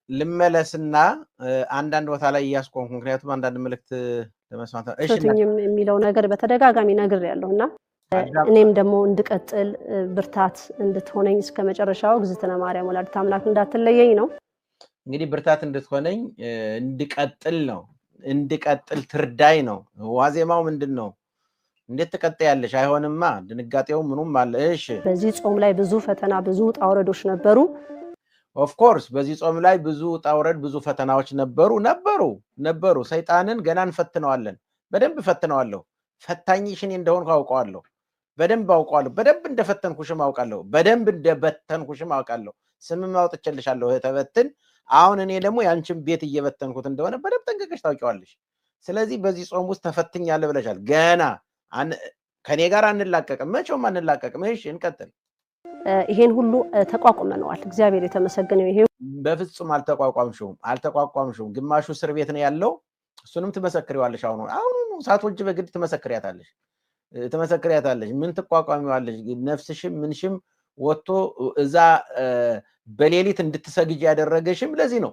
ልመለስና አንዳንድ ቦታ ላይ ያስቆምኩ ምክንያቱም አንዳንድ መልእክት ለመስማት እሺ የሚለው ነገር በተደጋጋሚ ነገር ያለውና እኔም ደግሞ እንድቀጥል ብርታት እንድትሆነኝ እስከመጨረሻው ግዝተነ ማርያም ወላዲተ አምላክ እንዳትለየኝ ነው። እንግዲህ ብርታት እንድትሆነኝ እንድቀጥል ነው፣ እንድቀጥል ትርዳይ ነው። ዋዜማው ምንድነው? እንዴት ተቀጣያለሽ? አይሆንማ፣ ድንጋጤው ምኑም አለ። እሺ በዚህ ጾም ላይ ብዙ ፈተና ብዙ ጣውረዶች ነበሩ። ኦፍ ኮርስ በዚህ ጾም ላይ ብዙ ጣውረድ ብዙ ፈተናዎች ነበሩ። ሰይጣንን ገና እንፈትነዋለን። በደንብ ፈትነዋለሁ። ፈታኝሽን እንደሆንኩ አውቀዋለሁ። በደንብ አውቀዋለሁ። በደንብ እንደፈተንኩሽም አውቃለሁ። በደንብ እንደበተንኩሽም አውቃለሁ። ስምም አውጥቼልሻለሁ ተበትን። አሁን እኔ ደግሞ ያንቺን ቤት እየበተንኩት እንደሆነ በደንብ ጠንቅቀሽ ታውቂዋለሽ። ስለዚህ በዚህ ጾም ውስጥ ተፈትኛለሁ ብለሻል። ገና ከኔ ጋር አንላቀቅም፣ መቼም አንላቀቅም። እሺ እንቀጥል። ይሄን ሁሉ ተቋቁመነዋል። እግዚአብሔር የተመሰገነው። ይሄ በፍጹም አልተቋቋምሽውም። ግማሹ እስር ቤት ነው ያለው። እሱንም ትመሰክሪዋለሽ። አሁን ሳትወጂ በግድ ትመሰክሪያታለሽ። ምን ትቋቋሚዋለሽ? ነፍስሽም ምንሽም ወጥቶ እዛ በሌሊት እንድትሰግጂ ያደረገሽም ለዚህ ነው።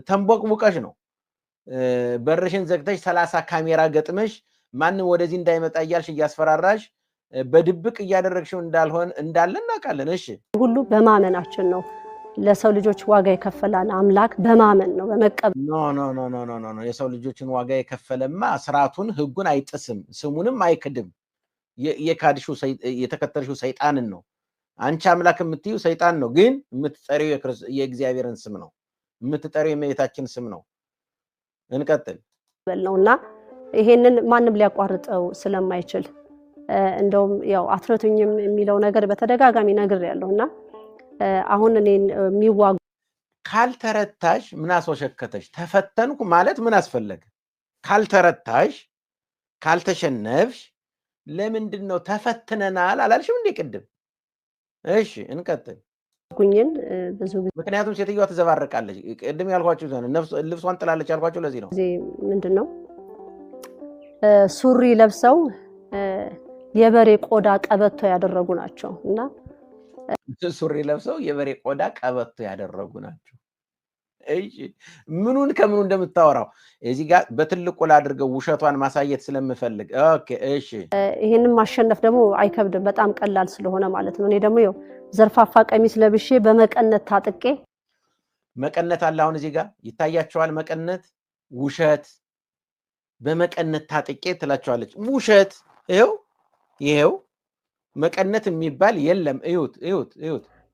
ተንቦቅቡቀሽ ነው። በርሽን ዘግተሽ 30 ካሜራ ገጥመሽ ማንም ወደዚህ እንዳይመጣ እያልሽ እያስፈራራሽ በድብቅ እያደረግሽው እንዳለ እናውቃለን። እሺ ሁሉ በማመናችን ነው። ለሰው ልጆች ዋጋ የከፈላን አምላክ በማመን ነው፣ በመቀበል ኖ የሰው ልጆችን ዋጋ የከፈለማ ስርዓቱን ህጉን አይጥስም፣ ስሙንም አይክድም። የካድሽው የተከተልሽው ሰይጣንን ነው። አንቺ አምላክ የምትዩ ሰይጣን ነው፣ ግን የምትጠሪው የእግዚአብሔርን ስም ነው፣ የምትጠሪው የእመቤታችን ስም ነው። እንቀጥል ነውና ይሄንን ማንም ሊያቋርጠው ስለማይችል እንደውም ያው አትረቱኝም የሚለው ነገር በተደጋጋሚ ነገር ያለውና አሁን እኔን የሚዋጉ ካልተረታሽ ምን አስወሸከተሽ? ተፈተንኩ ማለት ምን አስፈለገ? ካልተረታሽ ካልተሸነፍሽ ለምንድን ነው ተፈትነናል አላልሽም እንዴ ቅድም? እሺ እንቀጥል። ጉኝን ብዙ ምክንያቱም ሴትዮዋ ትዘባርቃለች። ቅድም ያልኳችሁ ልብሷን ጥላለች ያልኳችሁ ለዚህ ነው። ምንድነው ሱሪ ለብሰው የበሬ ቆዳ ቀበቶ ያደረጉ ናቸው እና ሱሪ ለብሰው የበሬ ቆዳ ቀበቶ ያደረጉ ናቸው። እሺ ምኑን ከምኑ እንደምታወራው እዚህ ጋር በትልቁ ላድርገው ውሸቷን ማሳየት ስለምፈልግ። ኦኬ እሺ ይሄንን ማሸነፍ ደግሞ አይከብድም፣ በጣም ቀላል ስለሆነ ማለት ነው። እኔ ደግሞ ያው ዘርፋፋ ቀሚስ ለብሼ በመቀነት ታጥቄ መቀነት አለ። አሁን እዚህ ጋር ይታያቸዋል። መቀነት ውሸት በመቀነት ታጥቄ ትላቸዋለች። ውሸት ይሄው መቀነት የሚባል የለም። እዩት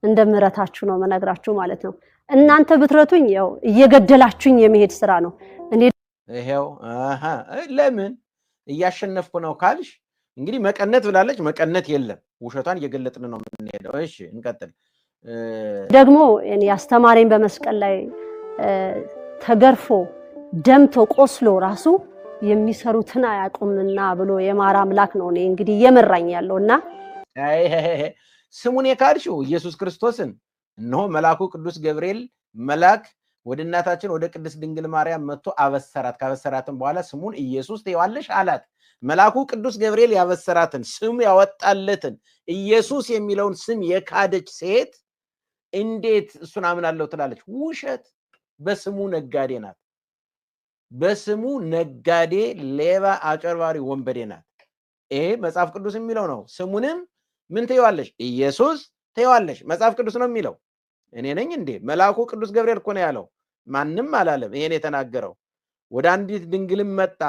እንደ ምሕረታችሁ ነው መነግራችሁ ማለት ነው። እናንተ ብትረቱኝ ያው እየገደላችሁኝ የሚሄድ ስራ ነው። እኔ ይሄው ለምን እያሸነፍኩ ነው ካልሽ እንግዲህ መቀነት ብላለች። መቀነት የለም። ውሸቷን እየገለጥን ነው የምንሄደው። እሺ እንቀጥል። ደግሞ እኔ አስተማሪን በመስቀል ላይ ተገርፎ ደምቶ ቆስሎ ራሱ የሚሰሩትን አያውቁምና ብሎ የማራ አምላክ ነው እኔ እንግዲህ እየመራኝ ያለውና ስሙን የካድሽው ኢየሱስ ክርስቶስን እነሆ መልአኩ ቅዱስ ገብርኤል መልአክ ወደ እናታችን ወደ ቅድስት ድንግል ማርያም መጥቶ አበሰራት። ካበሰራትን በኋላ ስሙን ኢየሱስ ትይዋለሽ አላት። መልአኩ ቅዱስ ገብርኤል ያበሰራትን ስም ያወጣለትን ኢየሱስ የሚለውን ስም የካደች ሴት እንዴት እሱን አምናለሁ ትላለች? ውሸት። በስሙ ነጋዴ ናት። በስሙ ነጋዴ፣ ሌባ፣ አጨርባሪ፣ ወንበዴ ናት። ይሄ መጽሐፍ ቅዱስ የሚለው ነው። ስሙንም ምን ትይዋለሽ? ኢየሱስ ትይዋለሽ። መጽሐፍ ቅዱስ ነው የሚለው። እኔ ነኝ እንዴ? መልአኩ ቅዱስ ገብርኤል እኮ ነው ያለው፣ ማንም አላለም። ይሄን የተናገረው ወደ አንዲት ድንግልም መጣ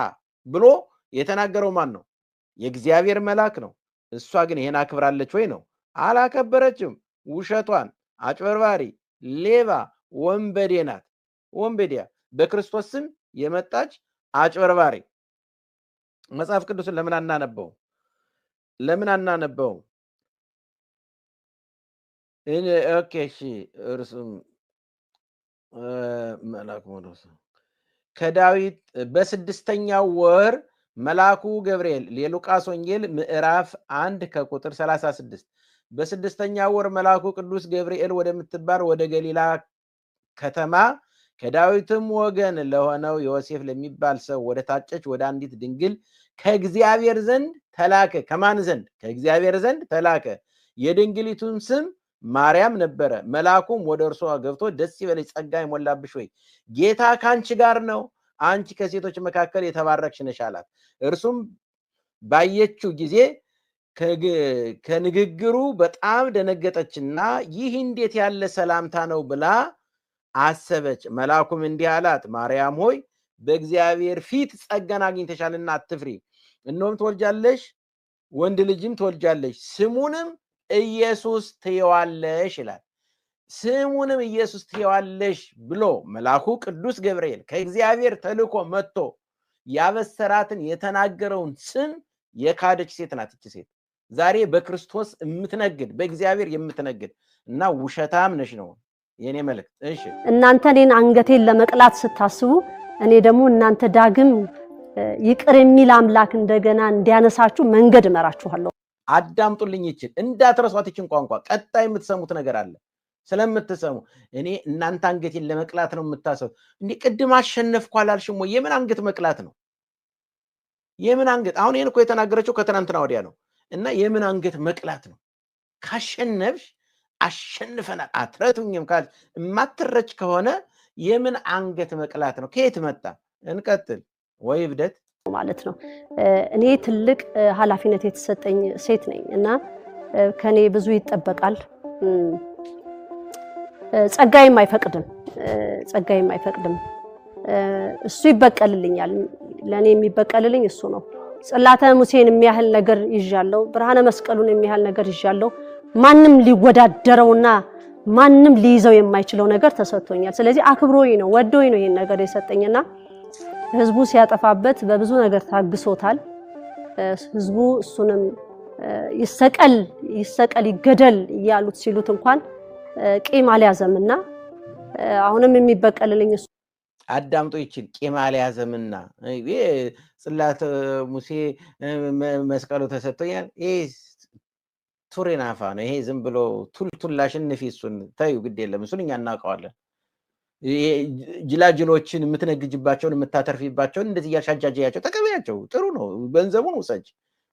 ብሎ የተናገረው ማን ነው? የእግዚአብሔር መልአክ ነው። እሷ ግን ይሄን አክብራለች ወይ ነው? አላከበረችም። ውሸቷን፣ አጭበርባሪ፣ ሌባ፣ ወንበዴ ናት። ወንበዴያ በክርስቶስ ስም የመጣች አጭበርባሪ። መጽሐፍ ቅዱስን ለምን አናነበው? ኦኬ እሺ እርሱም መልአኩ ከዳዊት በስድስተኛው ወር መልአኩ ገብርኤል የሉቃስ ወንጌል ምዕራፍ 1 ከቁጥር 36 በስድስተኛው ወር መልአኩ ቅዱስ ገብርኤል ወደምትባል ወደ ገሊላ ከተማ ከዳዊትም ወገን ለሆነው ዮሴፍ ለሚባል ሰው ወደ ታጨች ወደ አንዲት ድንግል ከእግዚአብሔር ዘንድ ተላከ። ከማን ዘንድ? ከእግዚአብሔር ዘንድ ተላከ። የድንግሊቱም ስም ማርያም ነበረ። መልአኩም ወደ እርሷ ገብቶ ደስ ይበልሽ ጸጋ የሞላብሽ ሆይ ጌታ ካንቺ ጋር ነው፣ አንቺ ከሴቶች መካከል የተባረክሽ ነሽ አላት። እርሱም ባየችው ጊዜ ከንግግሩ በጣም ደነገጠችና ይህ እንዴት ያለ ሰላምታ ነው ብላ አሰበች። መልአኩም እንዲህ አላት፣ ማርያም ሆይ በእግዚአብሔር ፊት ጸጋን አግኝተሻልና አትፍሪ። እነሆም ትወልጃለሽ፣ ወንድ ልጅም ትወልጃለሽ፣ ስሙንም ኢየሱስ ትይዋለሽ ይላል። ስሙንም ኢየሱስ ትይዋለሽ ብሎ መልአኩ ቅዱስ ገብርኤል ከእግዚአብሔር ተልኮ መጥቶ ያበሰራትን የተናገረውን ስም የካደች ሴት ናት። እቺ ሴት ዛሬ በክርስቶስ የምትነግድ በእግዚአብሔር የምትነግድ እና ውሸታም ነሽ ነው የኔ መልእክት። እሺ እናንተ እኔን አንገቴን ለመቅላት ስታስቡ እኔ ደግሞ እናንተ ዳግም ይቅር የሚል አምላክ እንደገና እንዲያነሳችሁ መንገድ እመራችኋለሁ። አዳምጡልኝ፣ ይችል እንዳትረሷት። ይችን ቋንቋ ቀጣይ የምትሰሙት ነገር አለ ስለምትሰሙ እኔ እናንተ አንገቴን ለመቅላት ነው የምታሰቡ። እንዴ ቅድም አሸነፍኩ አላልሽም ወይ? የምን አንገት መቅላት ነው? የምን አንገት? አሁን ይሄን እኮ የተናገረችው ከትናንትና ወዲያ ነው። እና የምን አንገት መቅላት ነው? ካሸነፍሽ አሸንፈናል አትረቱኝም ካል የማትረች ከሆነ የምን አንገት መቅላት ነው? ከየት መጣ? እንቀጥል። ወይ እብደት ማለት ነው። እኔ ትልቅ ኃላፊነት የተሰጠኝ ሴት ነኝ እና ከኔ ብዙ ይጠበቃል። ጸጋዬም አይፈቅድም። እሱ ይበቀልልኛል። ለኔ የሚበቀልልኝ እሱ ነው። ጽላተ ሙሴን የሚያህል ነገር ይዣለሁ። ብርሃነ መስቀሉን የሚያህል ነገር ይዣለሁ። ማንም ሊወዳደረውና ማንም ሊይዘው የማይችለው ነገር ተሰጥቶኛል። ስለዚህ አክብሮኝ ነው ወዶኝ ነው ይሄን ነገር የሰጠኝና ህዝቡ ሲያጠፋበት በብዙ ነገር ታግሶታል። ህዝቡ እሱንም ይሰቀል ይገደል እያሉት ሲሉት እንኳን ቂም አልያዘምና አሁንም የሚበቀልልኝ እሱ። አዳምጦ ይችል ቂም አልያዘምና ጽላተ ሙሴ መስቀሉ ተሰጥቶኛል። ይሄ ቱሬናፋ ነው። ይሄ ዝም ብሎ ቱልቱላሽን ንፊሱን ታዩ ግድ የለም። እሱን እኛ እናውቀዋለን። ጅላጅሎችን የምትነግጅባቸውን የምታተርፊባቸውን እንደዚህ እያሻጃጃያቸው ተቀበያቸው። ጥሩ ነው። ገንዘቡን ውሰጅ።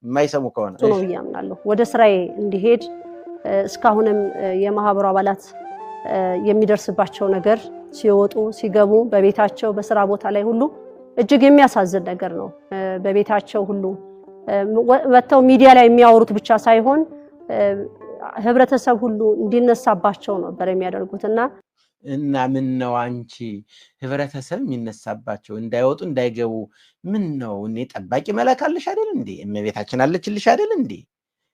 የማይሰሙ ከሆነ ጥሩ ነው ያምናለሁ። ወደ ስራዬ እንዲሄድ እስካሁንም የማህበሩ አባላት የሚደርስባቸው ነገር ሲወጡ ሲገቡ በቤታቸው በስራ ቦታ ላይ ሁሉ እጅግ የሚያሳዝን ነገር ነው። በቤታቸው ሁሉ ወጥተው ሚዲያ ላይ የሚያወሩት ብቻ ሳይሆን ህብረተሰብ ሁሉ እንዲነሳባቸው ነበር የሚያደርጉትና ምን ነው አንቺ ህብረተሰብ የሚነሳባቸው እንዳይወጡ እንዳይገቡ ምን ነው? እኔ ጠባቂ መላካልሽ አይደል እንዴ? እመቤታችን አለችልሽ አይደል እንዴ?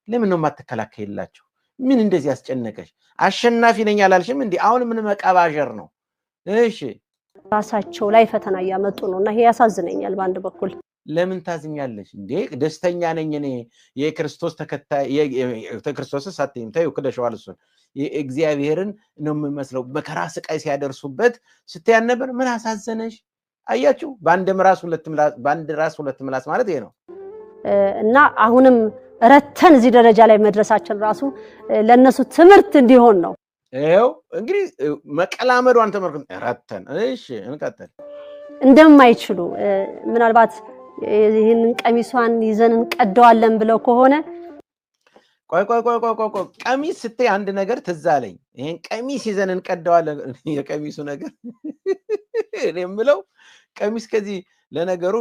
ለምን ነው የማትከላከይላቸው? ምን እንደዚህ ያስጨነቀሽ? አሸናፊ ነኝ አላልሽም እንዴ? አሁን ምን መቀባጀር ነው? እሺ ራሳቸው ላይ ፈተና እያመጡ ነውና ይሄ ያሳዝነኛል በአንድ በኩል። ለምን ታዝኛለሽ እንዴ? ደስተኛ ነኝ እኔ የክርስቶስ ተከታይ የክርስቶስ ሳትይም ታዩ ክደሽዋል። እሱን እግዚአብሔርን ነው የምመስለው። መከራ ስቃይ ሲያደርሱበት ስትያን ነበር። ምን አሳዘነሽ? አያችሁ፣ በአንድ ራስ ሁለት ምላስ ማለት ይሄ ነው። እና አሁንም ረተን እዚህ ደረጃ ላይ መድረሳችን ራሱ ለነሱ ትምህርት እንዲሆን ነው። ይሄው እንግዲህ መቀላመዷን ተመልክተን ረተን። እሺ እንቀጥል። እንደማይችሉ ምናልባት ይሄንን ቀሚሷን ይዘን እንቀደዋለን ብለው ከሆነ ቆይ ቀሚስ ስትይ አንድ ነገር ትዝ አለኝ። ይሄን ቀሚስ ይዘን እንቀደዋለን የቀሚሱ ነገር እኔ የምለው ቀሚስ ከዚህ ለነገሩ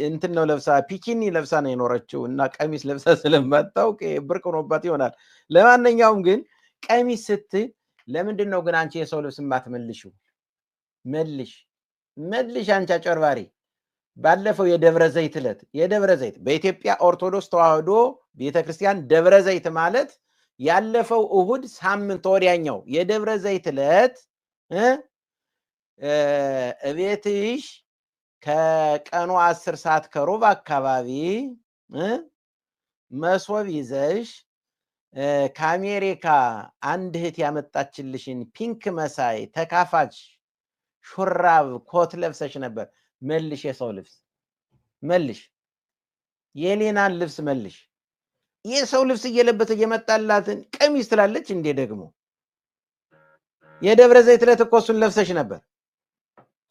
እንትን ነው ለብሳ ፒኪኒ ለብሳ ነው የኖረችው እና ቀሚስ ለብሳ ስለማታውቅ ብርቅ ሆኖባት ይሆናል። ለማንኛውም ግን ቀሚስ ስትይ ለምንድን ነው ግን አንቺ የሰው ልብስ የማትመልሺው? መልሽ አንቺ አጭበርባሪ። ባለፈው የደብረ ዘይት ዕለት የደብረ ዘይት በኢትዮጵያ ኦርቶዶክስ ተዋህዶ ቤተክርስቲያን ደብረ ዘይት ማለት ያለፈው እሁድ ሳምንት ወዲያኛው የደብረ ዘይት ዕለት እቤትሽ ከቀኑ 10 ሰዓት ከሩብ አካባቢ መሶብ ይዘሽ ከአሜሪካ አንድ እህት ያመጣችልሽን ፒንክ መሳይ ተካፋች ሹራብ ኮት ለብሰሽ ነበር። መልሽ፣ የሰው ልብስ መልሽ፣ የሌናን ልብስ መልሽ። የሰው ልብስ እየለበሰ እየመጣላትን ቀሚስ ትላለች እንዴ? ደግሞ የደብረ ዘይት ዕለት እኮ እሱን ለብሰሽ ነበር።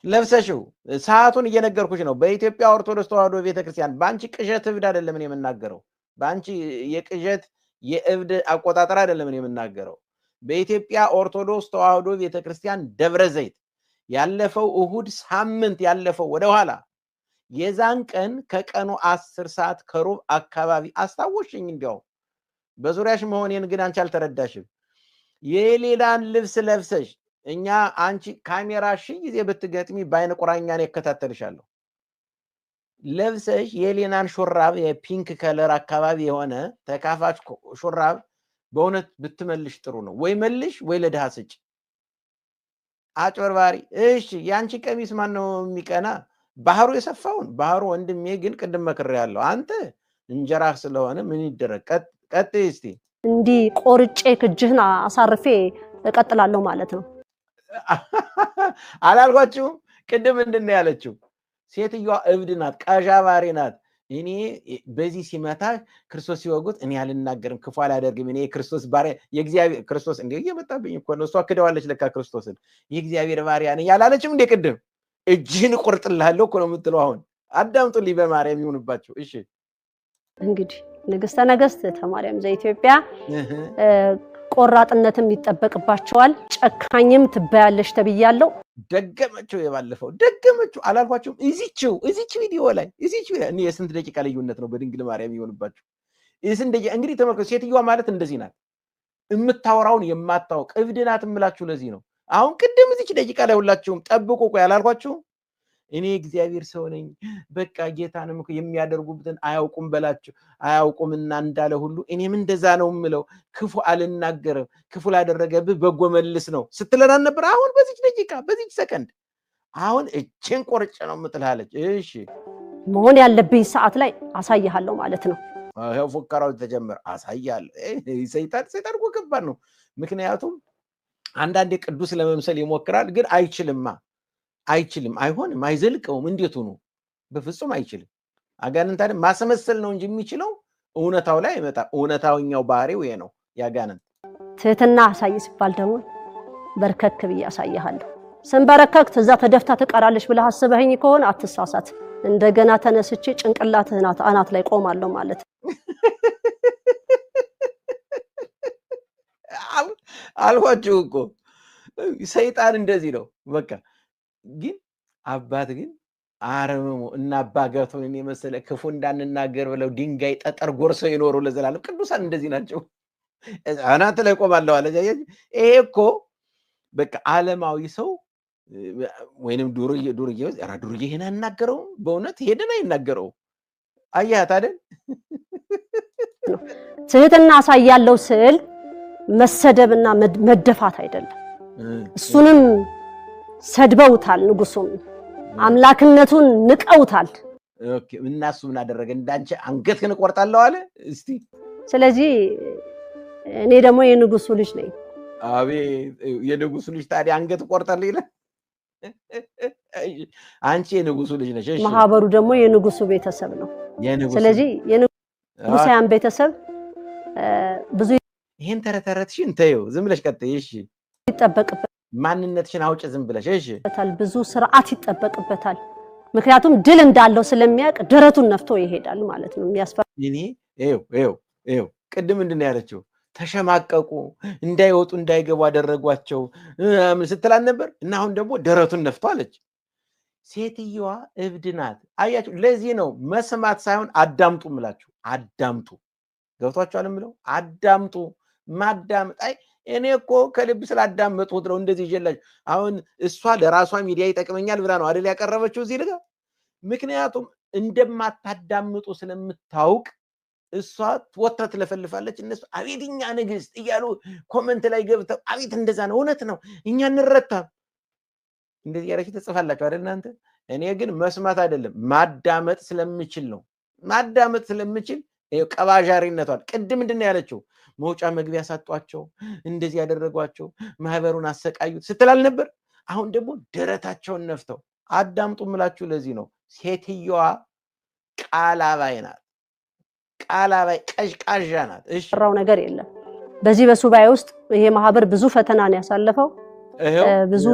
ለብሰሽው ሰዓቱን እየነገርኩሽ ነው። በኢትዮጵያ ኦርቶዶክስ ተዋህዶ ቤተክርስቲያን በአንቺ ቅዠት እብድ አይደለም የምናገረው። በአንቺ የቅዠት የእብድ አቆጣጠር አይደለም የምናገረው። በኢትዮጵያ ኦርቶዶክስ ተዋህዶ ቤተክርስቲያን ደብረ ዘይት ያለፈው እሁድ ሳምንት ያለፈው ወደ ኋላ የዛን ቀን ከቀኑ 10 ሰዓት ከሩብ አካባቢ አስታወሽኝ። እንዲያው በዙሪያሽ መሆኔን ግን አንቺ አልተረዳሽም። የሌላን ልብስ ለብሰሽ እኛ አንቺ ካሜራ ሺህ ጊዜ ብትገጥሚ በአይነ ቁራኛ ነው እከታተልሻለሁ። ለብሰሽ የሌናን ሹራብ የፒንክ ከለር አካባቢ የሆነ ተካፋች ሹራብ በእውነት ብትመልሽ ጥሩ ነው። ወይ መልሽ ወይ ለድሃ ስጭ። አጭበርባሪ። እሺ ያንቺ ቀሚስ ማን ነው የሚቀና? ባህሩ የሰፋውን ባህሩ ወንድሜ ግን ቅድም መክሬያለሁ። አንተ እንጀራህ ስለሆነ ምን ይደረግ። ቀጥይ እስቲ። እንዲህ ቆርጬ ክጅህን አሳርፌ እቀጥላለሁ ማለት ነው። አላልኳችሁም? ቅድም ምንድን ነው ያለችው? ሴትዮዋ እብድ ናት፣ ቀዣባሪ ናት። እኔ በዚህ ሲመታ ክርስቶስ ሲወጉት እኔ አልናገርም፣ ክፉ አላደርግም፣ እኔ ክርስቶስ ባሪያ የእግዚአብሔር ክርስቶስ እንዴ እየመጣብኝ እኮ ነው። እሷ ክደዋለች ለካ ክርስቶስን። የእግዚአብሔር ባሪያ ነኝ ያላለችም እንዴ? ቅድም እጅህን እቆርጥልሃለሁ እኮ ነው የምትለው። አሁን አዳምጡልኝ፣ በማርያም ይሁንባቸው። እሺ እንግዲህ ንግስተ ነገስት ተማርያም ዘኢትዮጵያ ቆራጥነትም ይጠበቅባቸዋል። ጨካኝም ትባያለሽ ተብያለሁ። ደገመችው፣ የባለፈው ደገመችው። አላልኳችሁም? እዚችው ቪዲዮ ላይ እዚችው እኔ የስንት ደቂቃ ልዩነት ነው በድንግል ማርያም ይሆንባችሁ። የስንት ደቂቃ እንግዲህ ተመልከቱ። ሴትዮዋ ማለት እንደዚህ ናት፣ የምታወራውን የማታውቅ እብድ ናት የምላችሁ ለዚህ ነው። አሁን ቅድም እዚች ደቂቃ ላይ ሁላችሁም ጠብቁ። ቆይ አላልኳችሁም? እኔ እግዚአብሔር ሰው ነኝ፣ በቃ ጌታንም የሚያደርጉበትን አያውቁም በላቸው፣ አያውቁምና እንዳለ ሁሉ እኔም እንደዛ ነው የምለው፣ ክፉ አልናገርም፣ ክፉ ላደረገብህ በጎ መልስ ነው ስትለናል ነበር። አሁን በዚች ደቂቃ በዚች ሰከንድ አሁን እችን ቆርጬ ነው የምትልሃለች። እሺ መሆን ያለብኝ ሰዓት ላይ አሳይሃለሁ ማለት ነው። ይኸው ፉከራው ተጀመረ። አሳያለሁ። ሰይጣን እኮ ከባድ ነው። ምክንያቱም አንዳንዴ ቅዱስ ለመምሰል ይሞክራል፣ ግን አይችልማ። አይችልም፣ አይሆንም፣ አይዘልቀውም። እንዴት ሆኖ በፍጹም አይችልም። አጋንንት አይደል ማስመሰል ነው እንጂ የሚችለው እውነታው ላይ አይመጣም። እውነታውኛው ባህሪው ይሄ ነው ያጋንንት። ትህትና አሳይ ሲባል ደግሞ በርከክ ብዬ አሳይሃለሁ። ስንበረከክ እዛ ተደፍታ ትቀራለች ብለህ አስበኸኝ ከሆነ አትሳሳት። እንደገና ተነስቼ ጭንቅላትህን አናት ላይ ቆማለሁ ማለት አልኳችሁ እኮ ሰይጣን እንደዚህ ነው በቃ። ግን አባት ግን አረመሞ እና አባ ገቶን የመሰለ ክፉ እንዳንናገር ብለው ድንጋይ ጠጠር ጎርሰው ይኖሩ ለዘላለም። ቅዱሳን እንደዚህ ናቸው። አናት ላይ ቆማለሁ አለ። ይሄ እኮ በቃ ዓለማዊ ሰው ወይንም ዱርዬ ይሄን አናገረውም። በእውነት ሄደን አይናገረው። አያት አይደል? ትህትና አሳያለሁ ስል መሰደብና መደፋት አይደለም። እሱንም ሰድበውታል፣ ንጉሱም አምላክነቱን ንቀውታል። ኦኬ እና እሱ ምን አደረገ? እንዳንቺ አንገትህን እቆርጣለሁ አለ። እስቲ ስለዚህ እኔ ደግሞ የንጉሱ ልጅ ነኝ። አቤት የንጉሱ ልጅ ታዲያ አንገት እቆርጣለሁ ይላል። አንቺ የንጉሱ ልጅ ነሽ። እሺ ማህበሩ ደግሞ የንጉሱ ቤተሰብ ነው። ስለዚህ የንጉሳውያን ቤተሰብ ብዙ ይሄን ተረተረትሽን ተይው፣ ዝም ብለሽ ቀጥይ። እሺ ይጠበቅበታል። ማንነትሽን አውጪ ዝም ብለሽ። እሺ ብዙ ስርዓት ይጠበቅበታል። ምክንያቱም ድል እንዳለው ስለሚያውቅ ደረቱን ነፍቶ ይሄዳል ማለት ነው። የሚያስፈራ እኔ ይኸው ቅድም ምንድን ነው ያለችው? ተሸማቀቁ፣ እንዳይወጡ እንዳይገቡ አደረጓቸው ምን ስትላል ነበር? እና አሁን ደግሞ ደረቱን ነፍቶ አለች። ሴትየዋ እብድ ናት። አያችሁ፣ ለዚህ ነው መስማት ሳይሆን አዳምጡ ምላችሁ። አዳምጡ። ገብቷችኋል የምለው? አዳምጡ። ማዳምጥ እኔ እኮ ከልብ ስላዳመጥሁት ነው እንደዚህ ይዤላችሁ። አሁን እሷ ለራሷ ሚዲያ ይጠቅመኛል ብላ ነው አይደል ያቀረበችው እዚህ ልጋ። ምክንያቱም እንደማታዳምጡ ስለምታውቅ እሷ ወጥታ ትለፈልፋለች። እነሱ አቤት እኛ ንግስት እያሉ ኮመንት ላይ ገብተው አቤት እንደዛ ነው፣ እውነት ነው፣ እኛ እንረታም እንደዚህ ያለች ተጽፋላችሁ አይደል እናንተ። እኔ ግን መስማት አይደለም ማዳመጥ ስለምችል ነው። ማዳመጥ ስለምችል ቀባዣሪነቷን ቅድም ምንድን ነው ያለችው? መውጫ መግቢያ ሳጧቸው፣ እንደዚህ ያደረጓቸው፣ ማህበሩን አሰቃዩት ስትላል ነበር። አሁን ደግሞ ደረታቸውን ነፍተው አዳምጡ ምላችሁ። ለዚህ ነው ሴትየዋ ቃላባይ ናት። ቃላባይ ቀዥቃዣ ናት። እሺ ራው ነገር የለም። በዚህ በሱባኤ ውስጥ ይሄ ማህበር ብዙ ፈተናን ያሳለፈው ብዙ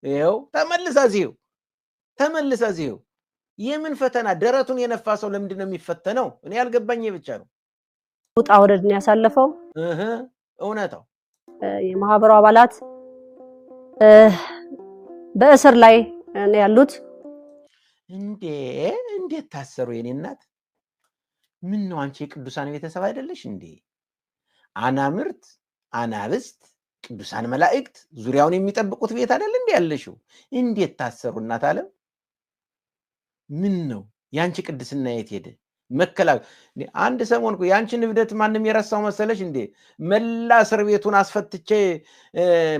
ይሄው ተመልሳ እዚሁ የምን ፈተና? ደረቱን የነፋ ሰው ለምንድን ነው የሚፈተነው? እኔ ያልገባኝ ብቻ ነው። ውጣ ወረድን ያሳለፈው እውነታው የማህበሩ አባላት በእስር ላይ ነው ያሉት። እንዴት ታሰሩ? የኔ እናት ምን ነው አንቺ የቅዱሳን ቤተሰብ አይደለሽ እንዴ? አናምርት፣ አናብስት፣ ቅዱሳን መላእክት ዙሪያውን የሚጠብቁት ቤት አይደል እንዴ ያለሽው? እንዴት ታሰሩ? እናት ዓለም ምን ነው ያንቺ ቅድስና የት ሄደ? አንድ ሰሞን እኮ ያንቺን እብደት ማንም የረሳው መሰለሽ እንዴ? መላ እስር ቤቱን አስፈትቼ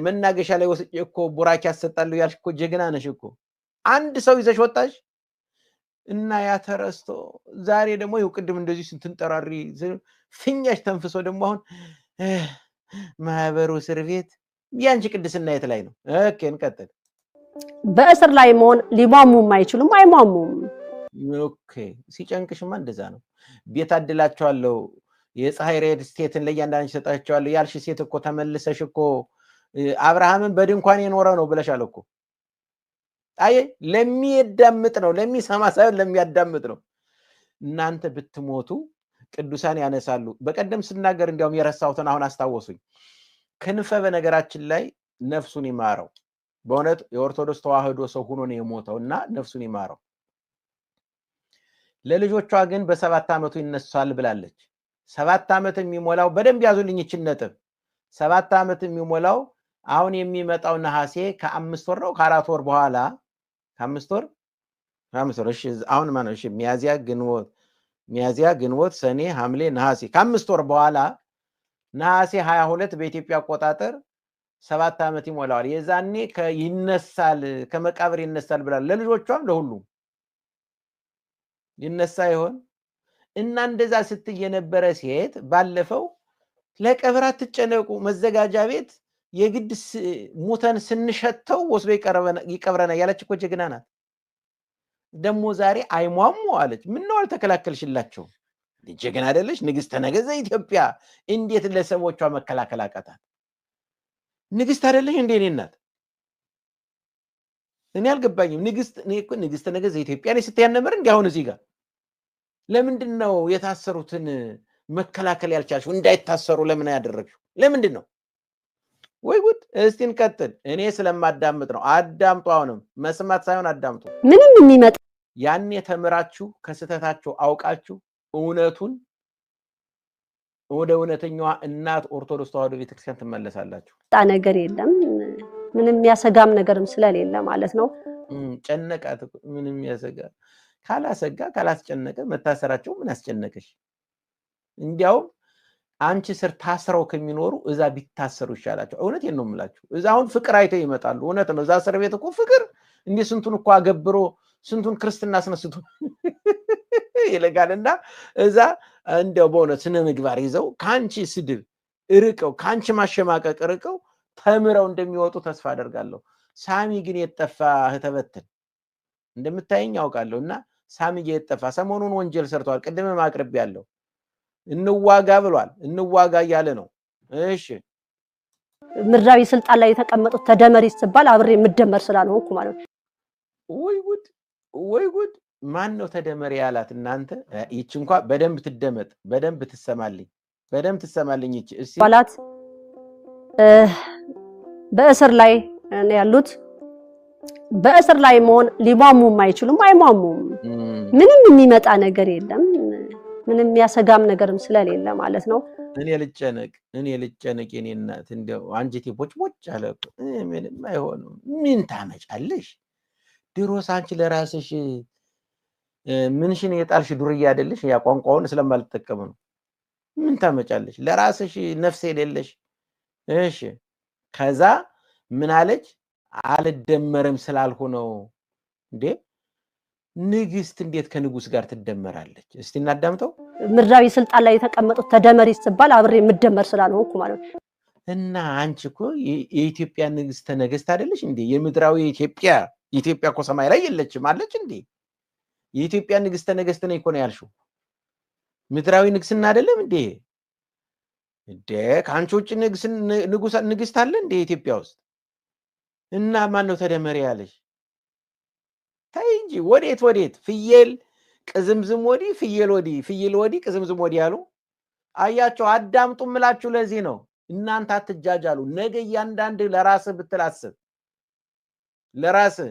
መናገሻ ላይ ወስጄ እኮ ቡራኪ ያሰጣለሁ ያልሽ እኮ ጀግና ነሽ እኮ። አንድ ሰው ይዘሽ ወጣሽ እና ያተረስቶ ዛሬ ደግሞ ይኸው ቅድም እንደዚህ ስትንጠራሪ ፍኛሽ ተንፍሶ ደግሞ አሁን ማህበሩ እስር ቤት። ያንቺ ቅድስና የት ላይ ነው? ኦኬ እንቀጥል። በእስር ላይ መሆን ሊሟሙም አይችሉም፣ አይሟሙም። ኦኬ ሲጨንቅሽማ እንደዛ ነው። ቤት አድላቸዋለሁ የፀሐይ ሬድ ስቴትን ለእያንዳንዱ ሰጣቸዋለሁ ያልሽ ሴት እኮ ተመልሰሽ እኮ አብርሃምን በድንኳን የኖረ ነው ብለሻል እኮ። አይ ለሚያዳምጥ ነው፣ ለሚሰማ ሳይሆን ለሚያዳምጥ ነው። እናንተ ብትሞቱ ቅዱሳን ያነሳሉ። በቀደም ስናገር እንዲያውም የረሳሁትን አሁን አስታወሱኝ። ክንፈ በነገራችን ላይ ነፍሱን ይማረው፣ በእውነት የኦርቶዶክስ ተዋህዶ ሰው ሆኖ ነው የሞተው እና ነፍሱን ይማረው። ለልጆቿ ግን በ7 ዓመቱ ይነሳል ብላለች። 7 ዓመት የሚሞላው በደንብ ያዙልኝ ይችን ነጥብ። 7 ዓመት የሚሞላው አሁን የሚመጣው ነሐሴ ከ5 ወር ነው ከ4 ወር በኋላ ከ5 ወር እሺ አሁን ማነው? እሺ ሚያዚያ ግንቦት ሰኔ ሐምሌ ነሐሴ ከ5 ወር በኋላ ነሐሴ 22 በኢትዮጵያ አቆጣጠር 7 ዓመት ይሞላዋል። የዛኔ ይነሳል ከመቃብር ይነሳል ብላል። ለልጆቿም ለሁሉም ይነሳ ይሆን እና እንደዛ ስትይ የነበረ ሴት ባለፈው ለቀብር አትጨነቁ መዘጋጃ ቤት የግድ ሙተን ስንሸተው ወስዶ ይቀብረና ያለች እኮ ጀግና ናት። ደግሞ ዛሬ አይሟሙ አለች። ምን ነው አልተከላከልሽላቸው? ጀግና አይደለሽ? ንግስተ ነገሥት ኢትዮጵያ እንዴት ለሰዎቿ መከላከል አቃታት? ንግስት አይደለሽ እንዴ? እኔ እናት እኔ አልገባኝም። ንግስተ ነገሥት ኢትዮጵያ ነኝ ስትይ ነበር እንዴ? አሁን እዚህ ጋር ለምንድን ነው የታሰሩትን መከላከል ያልቻልሽው? እንዳይታሰሩ ለምን ያደረግሽው? ለምንድን ነው? ወይ ጉድ! እስቲ እንቀጥል። እኔ ስለማዳምጥ ነው። አዳምጡ። አሁንም መስማት ሳይሆን አዳምጡ። ምንም የሚመጣ ያኔ ተምራችሁ ከስተታችሁ አውቃችሁ እውነቱን ወደ እውነተኛዋ እናት ኦርቶዶክስ ተዋህዶ ቤተክርስቲያን ትመለሳላችሁ። ነገር የለም ምንም ያሰጋም ነገርም ስለሌለ ማለት ነው። ጨነቃት። ምንም ያሰጋ ካላሰጋ ካላስጨነቀ መታሰራቸው ምን አስጨነቀሽ? እንዲያውም አንቺ ስር ታስረው ከሚኖሩ እዛ ቢታሰሩ ይሻላቸው። እውነቴን ነው የምላችሁ። እዛ አሁን ፍቅር አይተው ይመጣሉ። እውነት ነው። እዛ እስር ቤት እኮ ፍቅር እንዴ ስንቱን እኮ አገብሮ ስንቱን ክርስትና አስነስቶ ይለጋልና እዛ እንደው በእውነት ስነ ምግባር ይዘው ከአንቺ ስድብ ርቀው ከአንቺ ማሸማቀቅ ርቀው ተምረው እንደሚወጡ ተስፋ አደርጋለሁ። ሳሚ ግን የጠፋ እህተበትን እንደምታየኝ ያውቃለሁ። እና ሳሚ የጠፋ ሰሞኑን ወንጀል ሰርተዋል። ቅድም ማቅረብ ያለው እንዋጋ ብሏል። እንዋጋ እያለ ነው። እሺ ምድራዊ ስልጣን ላይ የተቀመጡት ተደመሪ ሲባል አብሬ የምደመር ስላልሆንኩ ማለት ነው። ወይ ጉድ ወይ ጉድ! ማን ነው ተደመሪ ያላት? እናንተ ይቺ እንኳን በደንብ ትደመጥ፣ በደንብ ትሰማልኝ፣ በደንብ ትሰማልኝ። ይቺ እሺ ባላት በእስር ላይ ነው ያሉት። በእስር ላይ መሆን ሊሟሙም አይችሉም፣ አይሟሙም። ምንም የሚመጣ ነገር የለም። ምንም ያሰጋም ነገርም ስለሌለ ማለት ነው። እኔ ልጨነቅ የኔ እናት እንደው አንጀቴ ቦጭቦጭ አለ። ምንም አይሆንም። ምን ታመጫለሽ? ድሮስ አንቺ ለራስሽ ምንሽን የጣልሽ ዱርዬ አይደለሽ? ያ ቋንቋውን ስለማልጠቀም ነው። ምን ታመጫለሽ? ለራስሽ ነፍስ የሌለሽ። እሺ ከዛ ምን አለች? አልደመርም ስላልኩ ነው እንዴ? ንግስት እንዴት ከንጉስ ጋር ትደመራለች? እስቲ እናዳምጠው። ምድራዊ ስልጣን ላይ የተቀመጡት ተደመሪ ሲባል አብሬ የምደመር ስላልሆንኩ ማለት ነው። እና አንቺ እኮ የኢትዮጵያ ንግስተ ነገሥት አይደለሽ እንዴ? የምድራዊ ኢትዮጵያ እኮ ሰማይ ላይ የለችም አለች እንዴ? የኢትዮጵያ ንግስተ ነገሥት ነኝ እኮ ነው ያልሽው። ምድራዊ ንግስና አይደለም እንዴ? ከአንቺ ውጭ ንግስት አለ እንዴ ኢትዮጵያ ውስጥ? እና ማን ነው ተደመሪ ያለሽ? ታይ እንጂ ወዴት ፍየል ቅዝምዝም ወዲህ ፍየል ወዲህ ቅዝምዝም ወዲህ ያሉ አያቸው። አዳምጡ ምላችሁ ለዚህ ነው። እናንተ አትጃጃሉ። ነገ እያንዳንድ ለራስህ ብትላስብ ለራስህ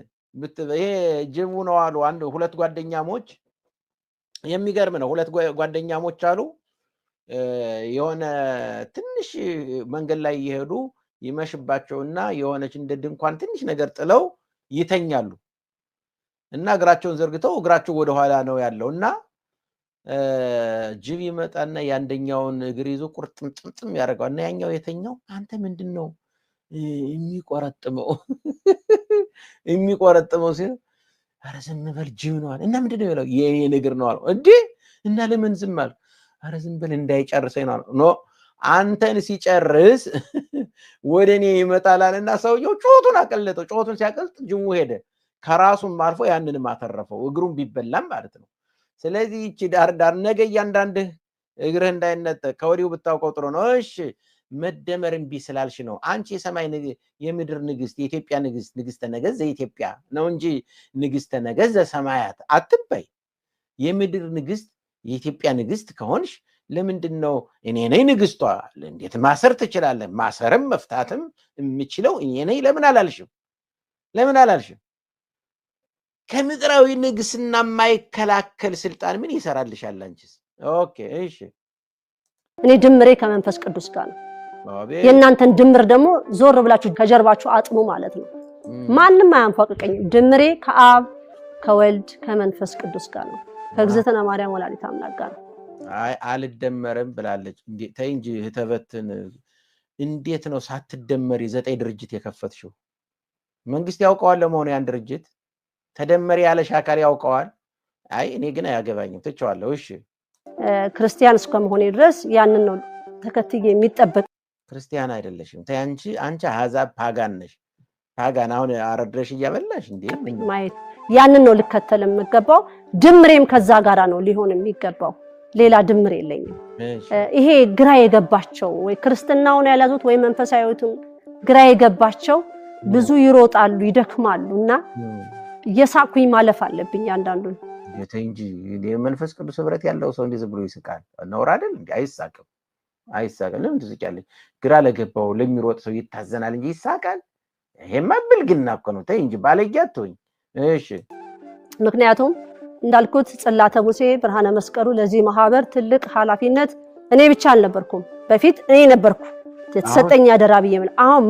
ይሄ ጅቡ ነው አሉ አንድ ሁለት ጓደኛሞች የሚገርም ነው። ሁለት ጓደኛሞች አሉ የሆነ ትንሽ መንገድ ላይ ይሄዱ ይመሽባቸውና የሆነች እንደ ድንኳን ትንሽ ነገር ጥለው ይተኛሉ እና እግራቸውን ዘርግተው እግራቸው ወደ ኋላ ነው ያለው እና ጅብ ይመጣና ያንደኛውን እግር ይዞ ቁርጥምጥም ያደርገዋል እና ያኛው የተኛው አንተ ምንድነው የሚቆረጥመው ሲል ኧረ ዝም በል ጅብ ነው አለ እና ምንድነው ያለው የኔ እግር ነው አለው እንዴ እና ለምን ዝም አልክ ኧረ ዝም በል እንዳይጨርሰኝ ነው ኖ አንተን ሲጨርስ ወደኔ ይመጣላልና ሰውየው ጮቱን አቀለጠው ጮቱን ሲያቀልጥ ጅቡ ሄደ ከራሱም አልፎ ያንንም አተረፈው እግሩን ቢበላም ማለት ነው ስለዚህ እቺ ዳር ነገ እያንዳንድ እግርህ እንዳይነጠቅ ከወዲሁ ብታውቀው ጥሩ ነው እሺ መደመር እምቢ ስላልሽ ነው አንቺ የሰማይ የምድር ንግስት የኢትዮጵያ ንግስተ ነገሥት ዘኢትዮጵያ ነው እንጂ ንግስተ ነገሥት ዘሰማያት አትበይ የምድር ንግስት የኢትዮጵያ ንግስት ከሆንሽ ለምንድነው እኔ ነኝ ንግስቷ እንዴት ማሰር ትችላለህ ማሰርም መፍታትም የምችለው እኔ ነኝ ለምን አላልሽም ከምድራዊ ንግስና የማይከላከል ስልጣን ምን ይሰራልሻል አንቺስ ኦኬ እሺ እኔ ድምሬ ከመንፈስ ቅዱስ ጋር ነው የእናንተን ድምር ደግሞ ዞር ብላችሁ ከጀርባችሁ አጥሙ ማለት ነው ማንንም አያንፏቅቀኝ ድምሬ ከአብ ከወልድ ከመንፈስ ቅዱስ ጋር ነው ከእግዝእትነ ማርያም ወላዲተ አምላክ ጋር ነው አይ አልደመረም ብላለች እንዴ ተይ እንጂ ህተበትን እንዴት ነው ሳትደመሪ 9 ድርጅት የከፈትሽው መንግስት ያውቀዋል ለመሆኑ ያን ድርጅት ተደመሪ ያለሽ አካል ያውቀዋል አይ እኔ ግን አያገባኝም ተቻዋለሁ እሺ ክርስቲያን እስከመሆኔ ድረስ ያንን ነው ተከትዬ የሚጠበቅ ክርስቲያን አይደለሽም ተይ አንቺ አሕዛብ ፓጋን ነሽ ፓጋን አሁን አረድረሽ እያበላሽ እንዴ ማየት ያንን ነው ልከተል የምገባው ድምሬም ከዛ ጋራ ነው ሊሆን የሚገባው ሌላ ድምር የለኝም ይሄ ግራ የገባቸው ወይ ክርስትናውን ያላዙት ወይ መንፈሳዊቱን ግራ የገባቸው ብዙ ይሮጣሉ ይደክማሉና እየሳኩኝ ማለፍ አለብኝ አንዳንዱን እንጂ የመንፈስ ቅዱስ ህብረት ያለው ሰው እንደዚህ ብሎ ይስቃል ነውር አይደል እንዴ አይሳቅም ለምን ትስቂያለሽ ግራ ለገባው ለሚሮጥ ሰው ይታዘናል እንጂ ይሳቃል ይሄማ ብልግና እኮ ነው ተይ እንጂ ባለጌ አትሆኝ እሺ ምክንያቱም እንዳልኩት ጽላተ ሙሴ ብርሃነ መስቀሉ ለዚህ ማህበር ትልቅ ኃላፊነት እኔ ብቻ አልነበርኩም በፊት እኔ ነበርኩ የተሰጠኝ አደራ ብዬ አሁን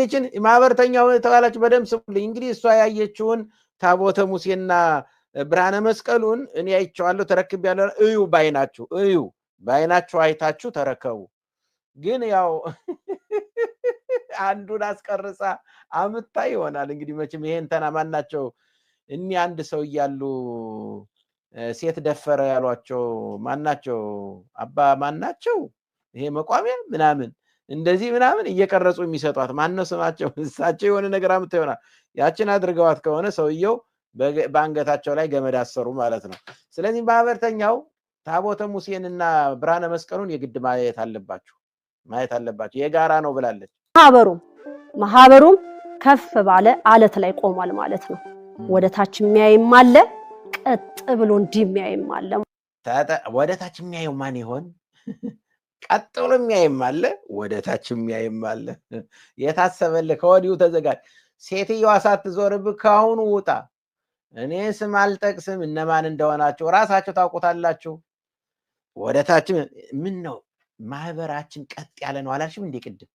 ይችን ማህበርተኛው ተባላችሁ በደም ስሙልኝ እንግዲህ እሷ ያየችውን ታቦተ ሙሴና ብርሃነ መስቀሉን እኔ አይቼዋለሁ ተረክቤያለሁ እዩ ባይናችሁ አይታችሁ ተረከቡ ግን ያው አንዱን አስቀርጻ አምታ ይሆናል እንግዲህ መቼም ይሄን ተናማናቸው እኒ አንድ ሰው ይያሉ ሴት ደፈረ ያሏቸው ማናቸው አባ ማናቸው ይሄ መቋሚያ ምናምን እንደዚህ ምናምን እየቀረጹ የሚሰጧት ማነው ስማቸው እሳቸው የሆነ ነገር አምታ ይሆናል ያችን አድርገዋት ከሆነ ሰውየው በአንገታቸው ላይ ገመድ አሰሩ ማለት ነው ስለዚህ ማህበርተኛው ታቦተ ሙሴንና ብርሃነ መስቀሉን የግድ ማየት አለባችሁ የጋራ ነው ብላለች ማህበሩም ከፍ ባለ አለት ላይ ቆሟል ማለት ነው ወደ ታች የሚያይም አለ ቀጥ ብሎ እንዲሚያይም አለ ወደ ታች የሚያየው ማን ይሆን ቀጥ ብሎ የሚያይም አለ ወደ ታች የሚያይም አለ የታሰበልህ ከወዲሁ ተዘጋጅ ሴትዮዋ ሳትዞርብህ ካሁኑ ውጣ እኔ ስም አልጠቅስም እነማን እንደሆናችሁ ራሳችሁ ታውቁታላችሁ ወደ ታች ምን ነው ማህበራችን ቀጥ ያለ ነው አላልሽም እንዴ ቅድም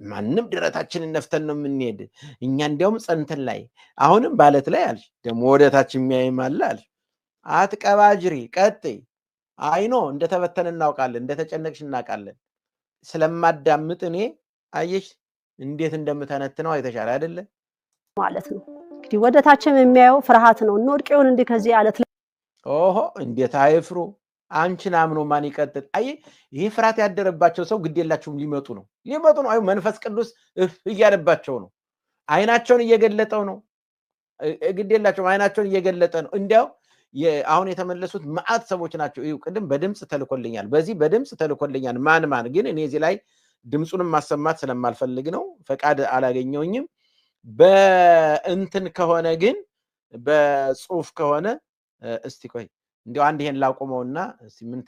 ማንንም ድረታችንን ነፍተን ነው የምንሄድ እኛ እንዲያውም ጸንተን ላይ አሁንም ባለት ላይ አልሽ ደግሞ ወደ ታች የሚያይም አለ አልሽ አትቀባጅሪ ቀጥይ አይኖ እንደተበተን እናውቃለን እንደተጨነቅሽ እናውቃለን ስለማዳምጥ እኔ አየሽ እንዴት እንደምተነትነው አይተሻል አይደለ ማለት ነው እንግዲህ ወደ ታችም የሚያየው ፍርሃት ነው እንወድቀውን እንዴ ከዚህ አለት ኦሆ እንዴት አይፍሩ አንቺን አምኖ ማን ይቀጥል አይ ይሄ ፍርሃት ያደረባቸው ሰው ግዴላችሁም ሊመጡ ነው አይ መንፈስ ቅዱስ እያለባቸው ነው አይናቸውን እየገለጠው ነው ግዴላቸው አይናቸውን እየገለጠ ነው እንዲያው አሁን የተመለሱት ማአት ሰዎች ናቸው እዩ ቅድም በድምጽ ተልኮልኛል በዚህ በድምጽ ተልኮልኛል ማን ግን እኔ እዚህ ላይ ድምጹንም ማሰማት ስለማልፈልግ ነው ፈቃድ አላገኘውኝም በእንትን ከሆነ ግን በጽሁፍ ከሆነ እስቲ ቆይ እንዴው አንድ ይሄን ላቆመውና እስቲ ምን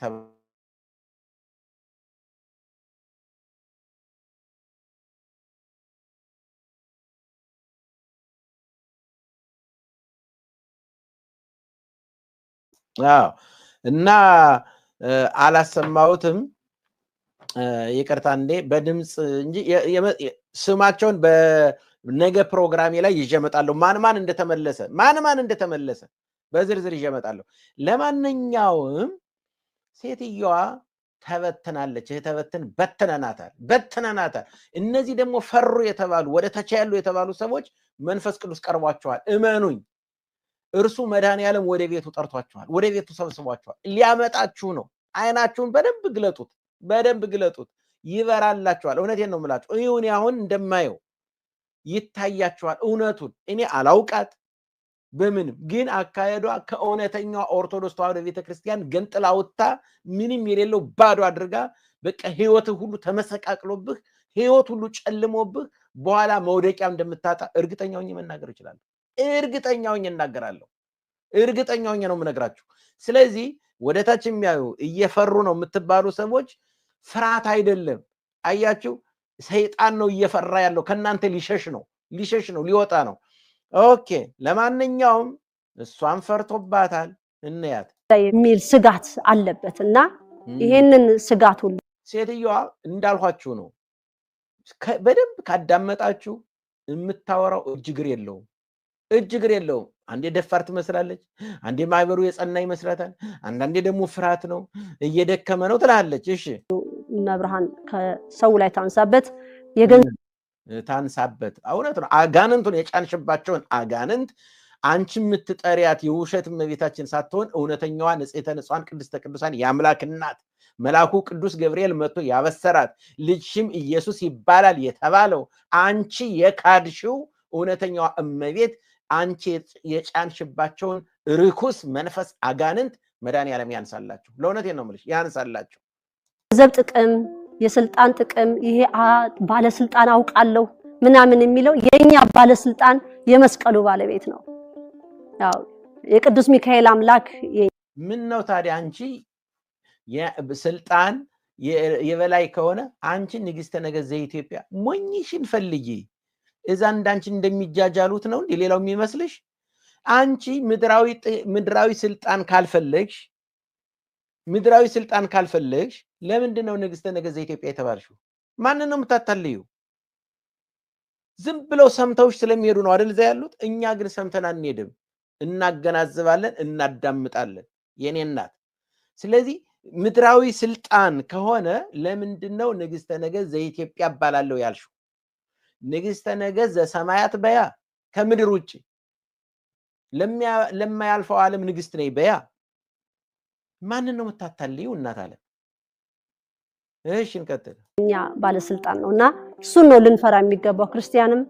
አዎ እና አላሰማሁትም ይቅርታ እንዴ በድምጽ እንጂ ስማቸውን በነገ ፕሮግራሜ ላይ ይዤ እመጣለሁ ማን እንደተመለሰ በዝርዝር ይዤ እመጣለሁ ለማንኛውም ሴትየዋ ተበትናለች እህተበትን በትነናታል እነዚህ ደግሞ ፈሩ የተባሉ ወደ ታች ያሉ የተባሉ ሰዎች መንፈስ ቅዱስ ቀርቧቸዋል እመኑኝ እርሱ መድኃኒዓለም ወደ ቤቱ ጠርቷቸዋል ወደ ቤቱ ሰብስቧቸዋል ሊያመጣችሁ ነው አይናችሁን በደንብ ግለጡት ይበራላችኋል እውነቴን ነው የምላችሁ እኔ አሁን እንደማየው ይታያችኋል እውነቱን እኔ አላውቃት በምንም ግን አካሄዷ ከእውነተኛው ኦርቶዶክስ ተዋሕዶ ቤተክርስቲያን ገንጥላውታ ምንም የሌለው ባዶ አድርጋ በቃ ህይወት ሁሉ ተመሰቃቅሎብህ ህይወት ሁሉ ጨልሞብህ በኋላ መውደቂያ እንደምታጣ እርግጠኛው ነኝ መናገር ይችላል እርግጠኛው ነኝ እናገራለሁ እርግጠኛው ነኝ ነው የምነግራችሁ ስለዚህ ወደታች የሚያዩ እየፈሩ ነው የምትባሉ ሰዎች ፍርሃት አይደለም አያችሁ ሰይጣን ነው እየፈራ ያለው ከናንተ ሊሸሽ ነው ሊወጣ ነው ኦኬ ለማንኛውም እሷን ፈርቶባታል እንያት የሚል ስጋት አለበትና ይሄንን ስጋት ሁሉ ሴትየዋ እንዳልኋችሁ ነው በደንብ ካዳመጣችሁ የምታወራው እጅግር የለውም አንዴ ደፋር ትመስላለች አንዴ ማይበሩ የጸና ይመስላታል አንዳንዴ ደግሞ ፍርሃት ነው እየደከመ ነው ትላለች እሺ መብርሃን ከሰው ላይ ታንሳበት እውነት ነው አጋንንቱን የጫንሽባቸውን አጋንንት አንቺ የምትጠሪያት የውሸት እመቤታችን ሳትሆን እውነተኛዋ ንጽሕተ ንጹሐን ቅድስተ ቅዱሳን የአምላክ እናት መልአኩ ቅዱስ ገብርኤል መጥቶ ያበሰራት ልጅሽም ኢየሱስ ይባላል የተባለው አንቺ የካድሽው እውነተኛዋ እመቤት አንቺ የጫንሽባቸውን ርኩስ መንፈስ አጋንንት መድኃኒዓለም ያንሳላችሁ ለእውነቴን ነው የምልሽ ያንሳላችሁ ገንዘብ ጥቅም የስልጣን ጥቅም ይሄ ባለስልጣን አውቃለሁ ምናምን የሚለው የኛ ባለስልጣን የመስቀሉ ባለቤት ነው ያው የቅዱስ ሚካኤል አምላክ ምን ነው ታዲያ አንቺ የስልጣን የበላይ ከሆነ አንቺ ንግስተ ነገሥት ዘኢትዮጵያ ሞኝሽን ፈልጊ እዛ እንዳንቺ እንደሚጃጃሉት ነው ሌላው የሚመስልሽ አንቺ ምድራዊ ስልጣን ካልፈለግሽ ለምንድን ነው ንግስተ ነገሥት ዘኢትዮጵያ የተባልሽው ማንን ነው የምታታልዩ ዝም ብለው ሰምተውሽ ስለሚሄዱ ነው አይደል ያሉት እኛ ግን ሰምተን አንሄድም እናገናዝባለን እናዳምጣለን የኔ እናት ስለዚህ ምድራዊ ስልጣን ከሆነ ለምንድን ነው ንግስተ ነገሥት ዘኢትዮጵያ ባላለው ያልሽው ንግስተ ነገሥት ዘሰማያት በያ ከምድር ውጪ ለማያልፈው ዓለም ንግስት ነኝ በያ ማንን ነው የምታታልዩ እናት አለ እሺ እንቀጥል እኛ ባለስልጣን ነውና እሱን ነው ልንፈራ የሚገባው ክርስቲያንም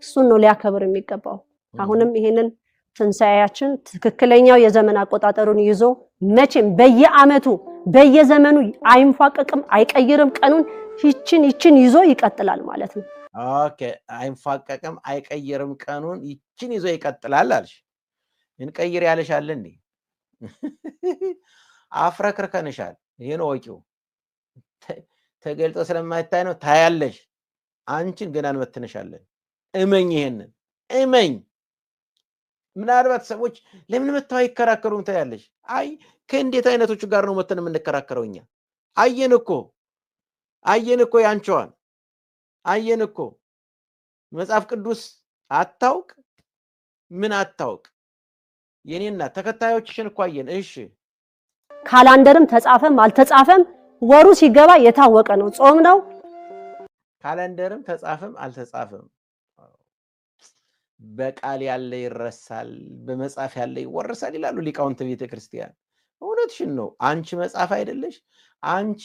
እሱን ነው ሊያከብር የሚገባው አሁንም ይሄንን ትንሳኤያችን ትክክለኛው የዘመን አቆጣጠሩን ይዞ መቼም በየአመቱ በየዘመኑ አይንፋቀቅም አይቀይርም ቀኑን ይችን ይዞ ይቀጥላል ማለት ነው ኦኬ አይንፋቀቅም አይቀይርም ቀኑን ይችን ይዞ ይቀጥላል አልሽ እንቀይር ያለሻል እንዴ አፍረክርከንሻል ይሄን ወቂው ተገልጦ ስለማይታይ ነው ታያለሽ አንቺን ገና እንመትነሻለን እመኝ ይሄንን እመኝ ምናልባት ሰዎች ለምን መተው አይከራከሩም ታያለሽ አይ ከእንዴት አይነቶቹ ጋር ነው መተን የምንከራከረውኛ አየን እኮ ያንቺዋን አየን እኮ መጽሐፍ ቅዱስ አታውቅ ምን አታውቅ የኔና ተከታዮችሽን እኮ አየን እሺ ካላንደርም ተጻፈም አልተጻፈም ወሩ ሲገባ የታወቀ ነው ጾም ነው ካላንደርም ተጻፈም አልተጻፈም በቃል ያለ ይረሳል በመጽሐፍ ያለ ይወርሳል ይላሉ ሊቃውንተ ቤተክርስቲያን እውነትሽን ነው አንቺ መጽሐፍ አይደለሽ አንቺ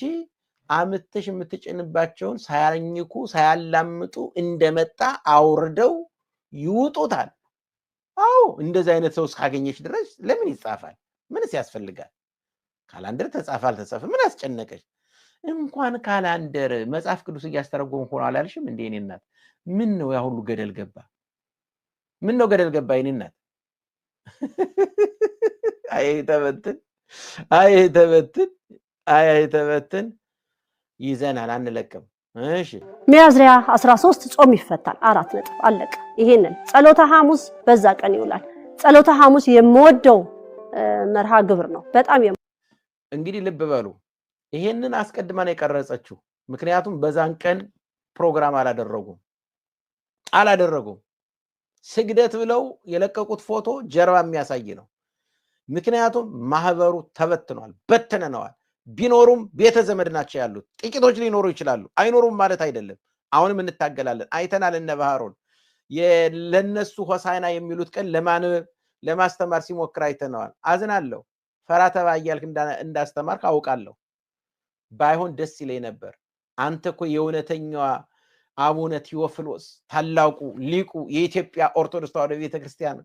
አምጥተሽ የምትጭንባቸውን ሳያኝኩ ሳያላምጡ እንደመጣ አውርደው ይውጡታል አዎ እንደዚህ አይነት ሰው ካገኘሽ ድረስ ለምን ይጻፋል ምንስ ያስፈልጋል ካላንደር ተጻፈ አልተጻፈ ምን አስጨነቀሽ እንኳን ካላንደር መጽሐፍ ቅዱስ እያስተረጎም ሆኖ አላልሽም እንዴ እኔ እናት ምን ነው ያ ሁሉ ገደል ገባ የኔ እናት አይ ተበትን ይዘናል አንለቅም እሺ ሚያዝያ 13 ጾም ይፈታል 4 ነጥብ አለቀ ይሄንን ጸሎተ ሐሙስ በዛ ቀን ይውላል ጸሎተ ሐሙስ የምወደው መርሃ ግብር ነው። በጣም እንግዲህ ልብ በሉ ይሄንን አስቀድማ ነው የቀረጸችው። ምክንያቱም በዛን ቀን ፕሮግራም አላደረጉም። ስግደት ብለው የለቀቁት ፎቶ ጀርባ የሚያሳይ ነው። ምክንያቱም ማህበሩ ተበትኗል፣ በትነነዋል። ቢኖሩም ቤተ ዘመድ ናቸው ያሉት። ጥቂቶች ሊኖሩ ይችላሉ፣ አይኖሩም ማለት አይደለም። አሁንም እንታገላለን። አይተናል። እነ ባህሩን ለነሱ ሆሳዕና የሚሉት ቀን ለማንበብ ለማስተማር ሲሞክር አይተነዋል። አዝናለሁ። ፈራ ተባ እያልክ እንዳስተማርክ አውቃለሁ። ባይሆን ደስ ይለኝ ነበር። አንተ እኮ የእውነተኛዋ አቡነ ቴዎፍሎስ ታላቁ ሊቁ የኢትዮጵያ ኦርቶዶክስ ተዋሕዶ ቤተክርስቲያን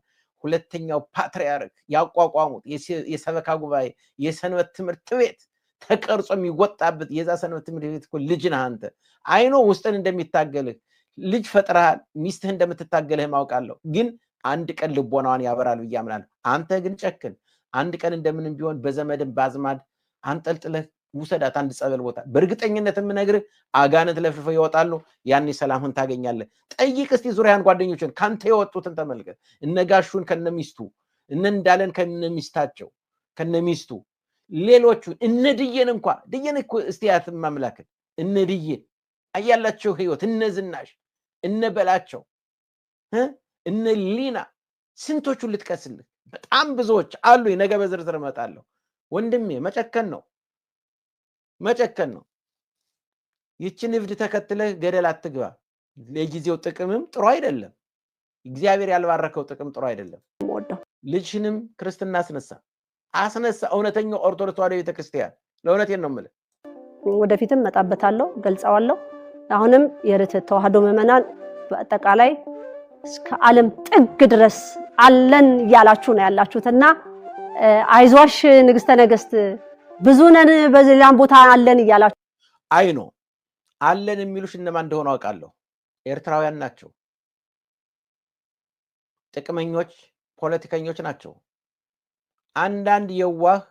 ሁለተኛው ፓትርያርክ ያቋቋሙት የሰበካ ጉባኤ የሰንበት ትምህርት ቤት ተቀርጾ የሚወጣበት የዛ ሰንበት ትምህርት ቤት እኮ ልጅ ነህ አንተ። አይኖ ውስጥን እንደሚታገልህ ልጅ ፈጥረሃል፣ ሚስትህ እንደምትታገልህ ማውቃለሁ። ግን አንድ ቀን ልቦናዋን ያበራል ብዬ አምናለሁ። አንተ ግን ጨክን። አንድ ቀን እንደምንም ቢሆን በዘመድም ባዝማድ አንጠልጥለህ ውሰዳት አንድ ጸበል ቦታ። በእርግጠኝነት የምነግርህ አጋንንት ለፍልፈው ይወጣሉ። ያኔ ሰላምን ታገኛለህ። ጠይቅ እስቲ ዙሪያን ጓደኞችን ካንተ የወጡትን ተመልከት። እነጋሹን ከነሚስቱ፣ እነ እንዳለን ከነሚስታቸው ከነሚስቱ፣ ሌሎቹን እነ ድየን እንኳ ድየን እኮ እስቲ ያትም አምላክን እነ ድየን አያላቸው ህይወት፣ እነ ዝናሽ፣ እነ በላቸው፣ እነ ሊና ስንቶቹን ልጥቀስልህ? በጣም ብዙዎች አሉ። ነገ በዝርዝር እመጣለሁ። ወንድሜ መጨከን ነው መጨከን ነው። ይችን እብድ ተከትለህ ገደል አትግባ። ለጊዜው ጥቅምም ጥሩ አይደለም። እግዚአብሔር ያልባረከው ጥቅም ጥሩ አይደለም። ልጅሽንም ክርስትና አስነሳ። እውነተኛው ኦርቶዶክስ ተዋሕዶ ቤተክርስቲያን ለእውነቴን ነው የምልህ። ወደፊትም መጣበታለሁ፣ ገልጸዋለሁ። አሁንም የርትዕ ተዋሕዶ ምዕመናን በአጠቃላይ እስከ ዓለም ጥግ ድረስ አለን እያላችሁ ነው ያላችሁትና አይዟሽ ንግስተ ነገስት ብዙ ነን በሌላም ቦታ አለን እያላችሁ አይኖ አለን የሚሉሽ እነማን እንደሆነ አውቃለሁ። ኤርትራውያን ናቸው። ጥቅመኞች ፖለቲከኞች ናቸው። አንዳንድ የዋህ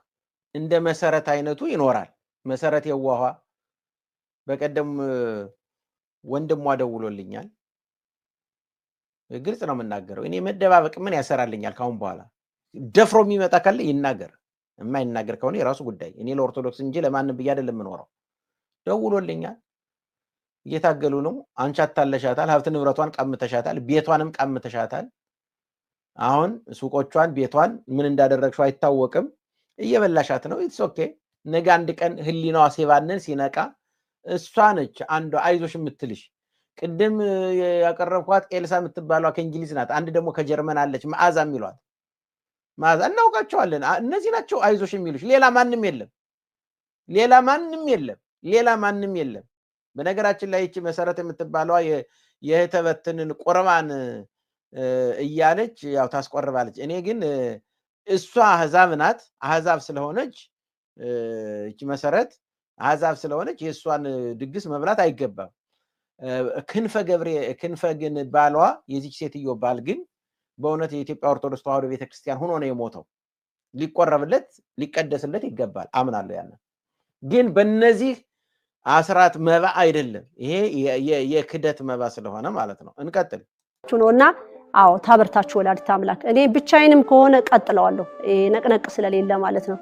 እንደ መሰረት አይነቱ ይኖራል። መሰረት የዋሃ በቀደም ወንድሟ ደውሎልኛል። ግልጽ ነው የምናገረው። እኔ መደባበቅ ምን ያሰራልኛል? ካሁን በኋላ ደፍሮ የሚመጣ ካለ ይናገር፣ የማይናገር ከሆነ የራሱ ጉዳይ። እኔ ለኦርቶዶክስ እንጂ ለማንም ብዬ አይደለም የምኖረው። ደውሎልኛል። እየታገሉ ነው። አንቺ አታለሻታል፣ ሀብት ንብረቷን ቀምተሻታል፣ ቤቷንም ቀምተሻታል። አሁን ሱቆቿን ቤቷን ምን እንዳደረግሽው አይታወቅም። እየበላሻት ነው። ኢትስ ኦኬ። ነገ አንድ ቀን ህሊናዋ ሲባንን ሲነቃ እሷ ነች አንዷ አይዞሽ የምትልሽ። ቅድም ያቀረብኳት ኤልሳ የምትባሏ ከእንግሊዝ ናት። አንድ ደግሞ ከጀርመን አለች መዓዛ የሚሏት። መዓዛ እናውቃቸዋለን። እነዚህ ናቸው አይዞሽ የሚሉሽ። ሌላ ማንም የለም። ሌላ ማንም የለም። በነገራችን ላይ ይቺ መሰረት የምትባለዋ የህተበትንን ቁርባን እያለች ያው ታስቆርባለች። እኔ ግን እሷ አህዛብ ናት። አህዛብ ስለሆነች ይቺ መሰረት አህዛብ ስለሆነች የእሷን ድግስ መብላት አይገባም። ክንፈ ግን ባሏ የዚች ሴትዮ ባል ግን በእውነት የኢትዮጵያ ኦርቶዶክስ ተዋሕዶ ቤተክርስቲያን ሆኖ ነው የሞተው። ሊቆረብለት ሊቀደስለት ይገባል። አምናለሁ። ያንን ግን በእነዚህ አስራት መባ አይደለም። ይሄ የክደት መባ ስለሆነ ማለት ነው። እንቀጥል ነውና አዎ ታበርታችሁ ወላዲተ አምላክ። እኔ ብቻዬንም ከሆነ ቀጥለዋለሁ። ነቅነቅ ስለሌለ ማለት ነው።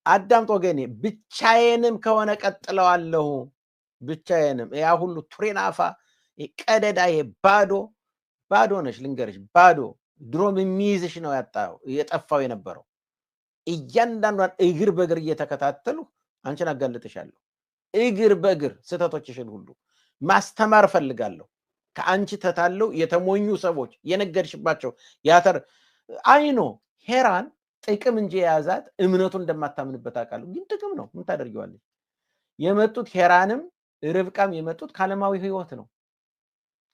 አዳምጥ ወገኔ። ብቻዬንም ከሆነ ቀጥለዋለሁ። ብቻዬንም ያ ሁሉ ቱሬናፋ ቀደዳ ባዶ ነሽ። ልንገርሽ፣ ባዶ ድሮም የሚይዝሽ ነው የጠፋው የነበረው። እያንዳንዷን እግር በእግር እየተከታተሉ አንቺን አጋልጥሻለሁ። እግር በእግር ስህተቶችሽን ሁሉ ማስተማር ፈልጋለሁ። ከአንቺ ተታለው የተሞኙ ሰዎች የነገርሽባቸው አይኖ ሄራን ጥቅም እንጂ የያዛት እምነቱን እንደማታምንበት አውቃለሁ። ግን ጥቅም ነው። ምን ታደርጊዋለሽ? የመጡት ሄራንም ርብቃም የመጡት ከዓለማዊ ህይወት ነው።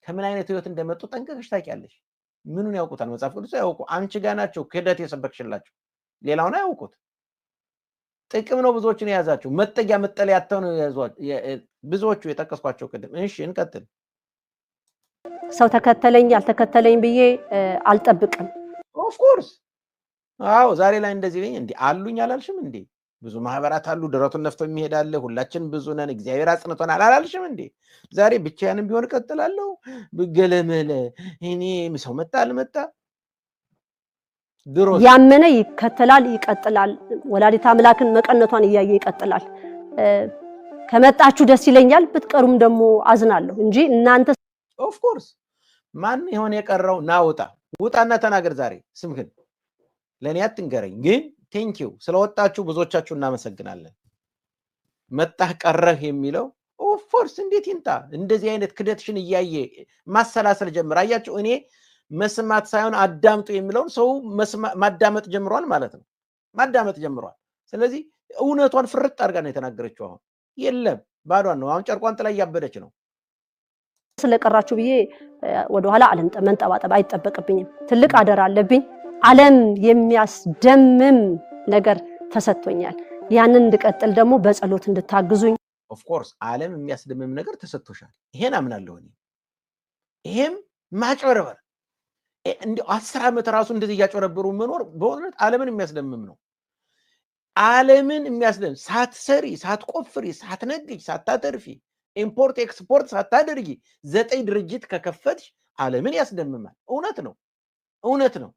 ከምን አይነት ህይወት እንደመጡ ጠንቀቅሽ ታውቂያለሽ። ምኑን ያውቁታል? መጽሐፍ ቅዱስ ያውቁ። አንቺ ጋር ናቸው ክህደት የሰበክሽላቸው። ሌላውን አያውቁት። ጥቅም ነው ብዙዎችን የያዛቸው። መጠጊያ መጠለያ ያተው ነው ብዙዎቹ የጠቀስኳቸው ቅድም። እሺ እንቀጥል። ሰው ተከተለኝ ያልተከተለኝ ብዬ አልጠብቅም። ኦፍ ኮርስ አዎ። ዛሬ ላይ እንደዚህ ነኝ እንዴ አሉኝ አላልሽም እንዴ? ብዙ ማህበራት አሉ። ደረቱን ነፍቶ የሚሄዳለ። ሁላችን ብዙ ነን። እግዚአብሔር አጽንቶናል አላልሽም እንዴ? ዛሬ ብቻዬንም ቢሆን እቀጥላለሁ። ብገለመለ እኔ ሰው መጣ አልመጣ ያመነ ይከተላል ይቀጥላል ወላዲተ አምላክን መቀነቷን እያየ ይቀጥላል ከመጣችሁ ደስ ይለኛል ብትቀሩም ደግሞ አዝናለሁ እንጂ እናንተ ኦፍ ኮርስ ማን ይሆን የቀረው ናውጣ ውጣና ተናገር ዛሬ ስምህን ለኔ አትንገረኝ ግን ቴንክ ዩ ስለወጣችሁ ብዙዎቻችሁ እናመሰግናለን መጣህ ቀረህ የሚለው ኦፍ ኮርስ እንዴት ይንጣ እንደዚህ አይነት ክደትሽን እያየ ማሰላሰል ጀምር አያችሁ እኔ መስማት ሳይሆን አዳምጡ የሚለው ሰው ማዳመጥ ጀምሯል ማለት ነው ማዳመጥ ጀምሯል ስለዚህ እውነቷን ፍርጥ አድርጋ ነው የተናገረችው አሁን የለም ባዷን ነው አሁን ጨርቋን ጥላ ያበደች ነው ስለቀራችሁ ብዬ ወደ ኋላ መንጠባጠብ አይጠበቅብኝም ትልቅ አደራ አለብኝ ዓለም የሚያስደምም ነገር ተሰጥቶኛል ያንን እንድቀጥል ደግሞ በጸሎት እንድታግዙኝ ኦፍ ኮርስ ዓለም የሚያስደምም ነገር ተሰጥቶሻል ይሄን አምናለሁ እኔ ይሄም ማጭበርበር እንዴ 10 ዓመት ራሱ እንደዚህ ያጨረበሩ መኖር በእውነት ዓለምን የሚያስደምም ነው ዓለምን የሚያስደምም ሳትሰሪ ሳትቆፍሪ ሳትነግጂ ሳታተርፊ ኢምፖርት ኤክስፖርት ሳታደርጊ 9 ድርጅት ከከፈትሽ ዓለምን ያስደምማል እውነት ነው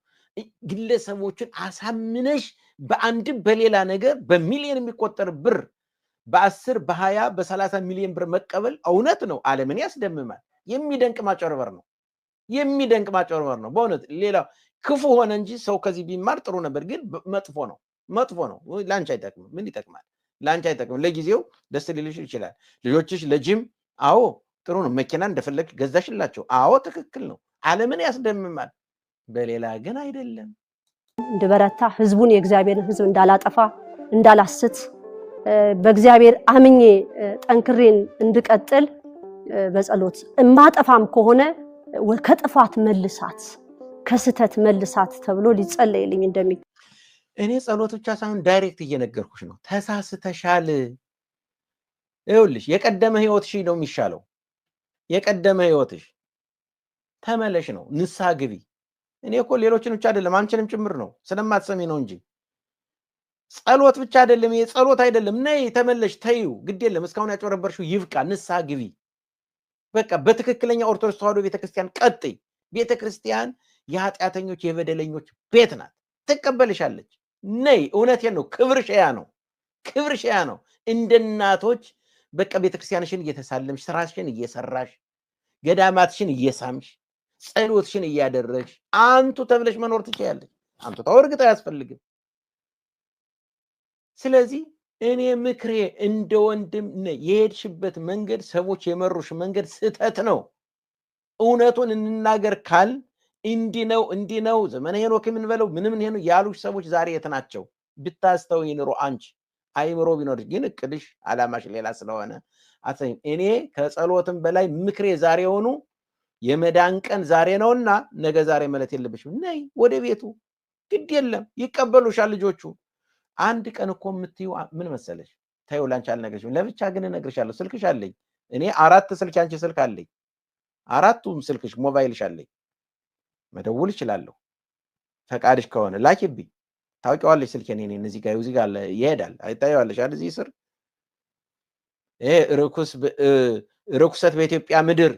ግለሰቦችን አሳምነሽ በአንድ በሌላ ነገር በሚሊዮን የሚቆጠር ብር በ10 በ20 በ30 ሚሊዮን ብር መቀበል እውነት ነው ዓለምን ያስደምማል የሚደንቅ ማጨረበር ነው በእውነት ሌላ ክፉ ሆነ እንጂ ሰው ከዚህ ቢማር ጥሩ ነበር ግን መጥፎ ነው ላንቺ አይጠቅምም ምን ይጠቅማል ላንቺ አይጠቅምም ለጊዜው ደስ ሊልሽ ይችላል ልጆችሽ ለጂም አዎ ጥሩ ነው መኪና እንደፈለክ ገዛሽላቸው አዎ ትክክል ነው ዓለምን ያስደምማል በሌላ ግን አይደለም እንድበረታ ህዝቡን የእግዚአብሔርን ህዝብ እንዳላጠፋ እንዳላስት በእግዚአብሔር አምኜ ጠንክሬን እንድቀጥል በጸሎት ማጠፋም ከሆነ ከጥፋት መልሳት ከስተት መልሳት ተብሎ ሊጸለይልኝ እንደሚ እኔ ጸሎት ብቻ ሳይሆን ዳይሬክት እየነገርኩሽ ነው ተሳስተሻል ይኸውልሽ የቀደመ ህይወትሽ ነው የሚሻለው የቀደመ ህይወትሽ ተመለሽ ነው ንስሐ ግቢ እኔ እኮ ሌሎችን ብቻ አይደለም አንቺንም ጭምር ነው ስለማትሰሚ ነው እንጂ ጸሎት ብቻ አይደለም የጸሎት አይደለም ነይ ተመለሽ ተይው ግድ የለም እስካሁን ያጨረበርሽው ይብቃ ንስሐ ግቢ በቃ በትክክለኛ ኦርቶዶክስ ተዋሕዶ ቤተክርስቲያን ቀጥይ ቤተክርስቲያን የኃጢአተኞች የበደለኞች ቤት ናት ትቀበልሻለች ነይ እውነቴን ነው ክብርሽ ያ ነው እንደ እናቶች በቃ ቤተክርስቲያንሽን እየተሳለምሽ ስራሽን እየሰራሽ ገዳማትሽን እየሳምሽ ጸሎትሽን እያደረግሽ አንቱ ተብለሽ መኖር ትችያለሽ አንቱ ታወርግታ ያስፈልግም ስለዚህ እኔ ምክሬ እንደ ወንድም የሄድሽበት መንገድ ሰዎች የመሩሽ መንገድ ስህተት ነው እውነቱን እንናገር ካል እንዲ ነው ዘመነ ሄኖክ ምን በለው ምንም ሄኖ ያሉሽ ሰዎች ዛሬ የት ናቸው ብታስተው ይኖሩ አንቺ አይምሮ ቢኖርሽ ግን እቅድሽ አላማሽ ሌላ ስለሆነ አትሰኝ እኔ ከጸሎትም በላይ ምክሬ ዛሬ ሆኑ የመዳን ቀን ዛሬ ነውና ነገ ዛሬ ማለት የለብሽም ነይ ወደ ቤቱ ግድ የለም ይቀበሉሻል ልጆቹ አንድ ቀን እኮ የምትዩ ምን መሰለሽ ታዩ ላንቺ አልነግርሽም ለብቻ ግን እነግርሻለሁ ስልክሽ አለኝ እኔ 4 ስልክ አንቺ ስልክ አለኝ 4ቱም ስልክሽ ሞባይልሽ አለኝ መደውል ይችላል ፈቃድሽ ከሆነ ላኪብኝ ታውቂዋለሽ ስልኬን እኔ እዚህ ጋር ይሄዳል አይታየዋለሽ አይደል እዚህ ስር ርኩሰት በኢትዮጵያ ምድር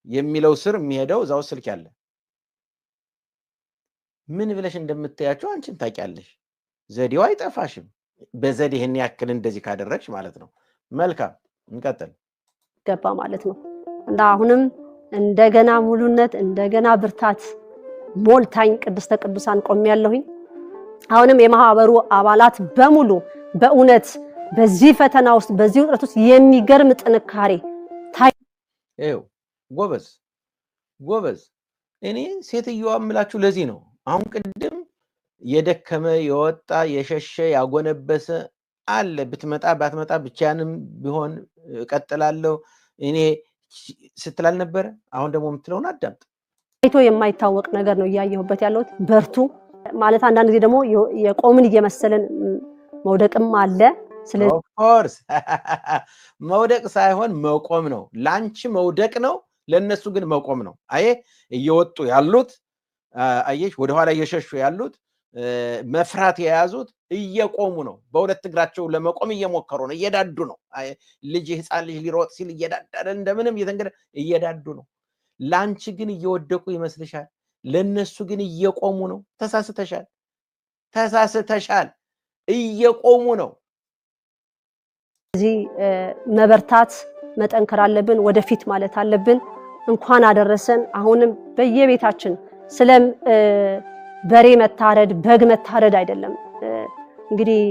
የሚለው ስር የሚሄደው እዛው ስልክ ያለ ምን ብለሽ እንደምትያቸው አንቺን ታውቂያለሽ ዘዴው አይጠፋሽም በዘዴ ይሄን ያክል እንደዚህ ካደረግሽ ማለት ነው መልካም እንቀጥል ገባ ማለት ነው እና አሁንም እንደገና ሙሉነት እንደገና ብርታት ሞልታኝ ቅድስተ ቅዱሳን ቆሜያለሁኝ አሁንም የማህበሩ አባላት በሙሉ በእውነት በዚህ ፈተና ውስጥ በዚህ ውጥረት ውስጥ የሚገርም ጥንካሬ ታዩ ጎበዝ እኔ ሴትዮዋ አምላችሁ ለዚህ ነው አሁን ቅድም የደከመ የወጣ የሸሸ ያጎነበሰ አለ ብትመጣ ባትመጣ ብቻንም ቢሆን እቀጥላለሁ እኔ ስትላል ነበር አሁን ደግሞ የምትለውን አዳምጥ አይቶ የማይታወቅ ነገር ነው ያያየሁበት ያለው በርቱ ማለት አንዳንድ ጊዜ ደግሞ የቆምን እየመሰለን መውደቅም አለ ስለዚህ ኦፍ ኮርስ መውደቅ ሳይሆን መቆም ነው ላንቺ መውደቅ ነው ለነሱ ግን መቆም ነው አየ እየወጡ ያሉት አየሽ ወደ ኋላ እየሸሹ ያሉት መፍራት የያዙት እየቆሙ ነው በሁለት እግራቸው ለመቆም እየሞከሩ ነው እየዳዱ ነው ልጅ ህፃን ልጅ ሊሮጥ ሲል እየዳዳደ እንደምንም እየተንገደ እየዳዱ ነው ላንቺ ግን እየወደቁ ይመስልሻል ለነሱ ግን እየቆሙ ነው ተሳስተሻል ተሳስተሻል እየቆሙ ነው። እዚህ መበርታት መጠንከር አለብን፣ ወደፊት ማለት አለብን። እንኳን አደረሰን። አሁንም በየቤታችን ስለም በሬ መታረድ በግ መታረድ አይደለም። እንግዲህ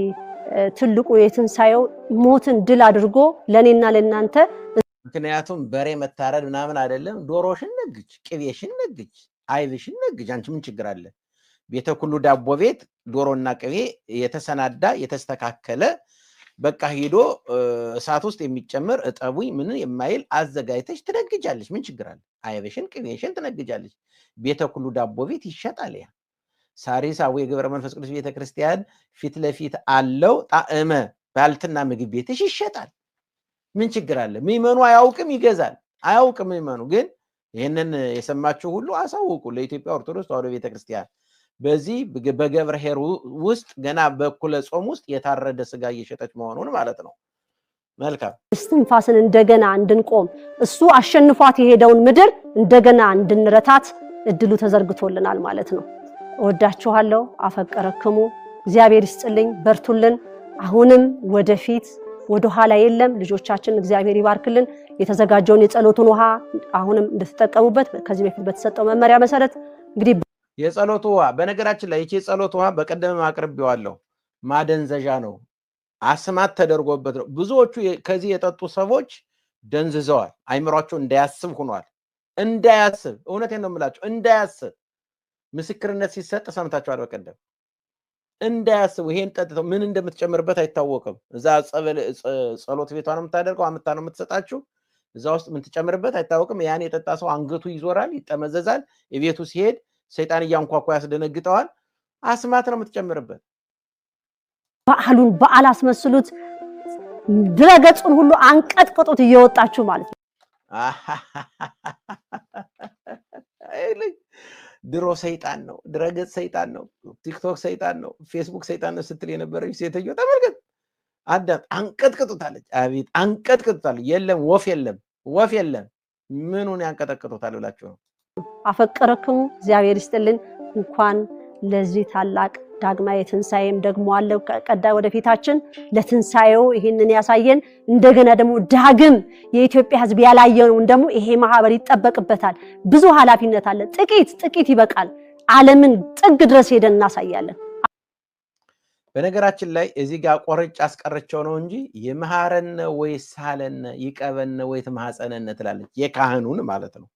ትልቁ የትንሳኤው ሞትን ድል አድርጎ ለኔና ለናንተ ምክንያቱም በሬ መታረድ ምናምን አይደለም። ዶሮሽን ነግጅ፣ ቅቤሽን ነግጅ፣ አይብሽን ነግጅ። አንቺ ምን ችግር አለ? ቤተ ኩሉ ዳቦ ቤት ዶሮና ቅቤ የተሰናዳ የተስተካከለ በቃ ሄዶ እሳት ውስጥ የሚጨምር እጠቡኝ ምን የማይል አዘጋጅተሽ ትነግጃለሽ። ምን ችግር አለ? አይብሽን ቅቤሽን ትነግጃለሽ። ቤተ ኩሉ ዳቦ ቤት ይሸጣል። ያ ሳሪስ አቡነ ገብረ መንፈስ ቅዱስ ቤተክርስቲያን ፊት ለፊት አለው ጣዕመ ባልትና ምግብ ቤትሽ ይሸጣል። ምን ችግር አለ? ምዕመኑ አያውቅም፣ ይገዛል። አያውቅም ምዕመኑ። ግን ይሄንን የሰማችሁ ሁሉ አሳውቁ ለኢትዮጵያ ኦርቶዶክስ ተዋሕዶ ቤተክርስቲያን። በዚህ በገብረ ኄር ውስጥ ገና በኩለ ጾም ውስጥ የታረደ ስጋ እየሸጠች መሆኑን ማለት ነው። መልካም እስትንፋስን እንደገና እንድንቆም እሱ አሸንፏት የሄደውን ምድር እንደገና እንድንረታት እድሉ ተዘርግቶልናል ማለት ነው። እወዳችኋለሁ፣ አፈቀረክሙ። እግዚአብሔር ይስጥልኝ፣ በርቱልን። አሁንም ወደፊት ወደ ኋላ የለም። ልጆቻችን እግዚአብሔር ይባርክልን። የተዘጋጀውን የጸሎቱን ውሃ አሁንም እንድትጠቀሙበት ከዚህ በፊት በተሰጠው መመሪያ መሰረት እንግዲህ የጸሎቱ ውሃ በነገራችን ላይ ይሄ የጸሎቱ ውሃ በቀደም አቅርቤዋለሁ። ማደንዘዣ ነው፣ አስማት ተደርጎበት ነው። ብዙዎቹ ከዚህ የጠጡ ሰዎች ደንዝዘዋል። አይምሯቸው እንዳያስብ ሆኗል። እንዳያስብ፣ እውነቴን ነው የምላቸው፣ እንዳያስብ ምስክርነት ሲሰጥ ሰምታችኋል በቀደም። እንዳያስቡ ይሄን ጠጥተው ምን እንደምትጨምርበት አይታወቅም። እዛ ጸሎት ቤቷ ነው የምታደርገው፣ አምታ ነው የምትሰጣችሁ። እዛ ውስጥ ምን ትጨምርበት አይታወቅም። ያን የጠጣ ሰው አንገቱ ይዞራል፣ ይጠመዘዛል። የቤቱ ሲሄድ ሰይጣን እያንኳኳ ያስደነግጠዋል። አስማት ነው የምትጨምርበት። በዓሉን በዓል አስመስሉት፣ ድረገጹን ሁሉ አንቀጥቅጡት እየወጣችሁ ማለት ነው። ድሮ ሰይጣን ነው፣ ድረገጽ ሰይጣን ነው፣ ቲክቶክ ሰይጣን ነው፣ ፌስቡክ ሰይጣን ነው ስትል የነበረች ሴትዮ ተመልከት። አዳም አንቀጥቅጡታለች። አቤት አንቀጥቅጡታለች። የለም ወፍ የለም ወፍ የለም። ምኑን ያንቀጠቅጡታል ብላችሁ ነው? አፈቀረክሙ። እግዚአብሔር ይስጥልን። እንኳን ለዚህ ታላቅ ዳግማዊ ትንሳኤም ደግሞ አለ ቀዳይ ወደፊታችን ለትንሳኤው ይሄንን ያሳየን። እንደገና ደግሞ ዳግም የኢትዮጵያ ሕዝብ ያላየውን ደግሞ ይሄ ማህበር ይጠበቅበታል። ብዙ ኃላፊነት አለ። ጥቂት ይበቃል። ዓለምን ጥግ ድረስ ሄደን እናሳያለን። በነገራችን ላይ እዚህ ጋር ቆርጬ አስቀረቸው ነው እንጂ የመሐረነ ወይ ሳለነ ይቀበነ ወይ ተማጸነነ ትላለች። የካህኑን ማለት ነው።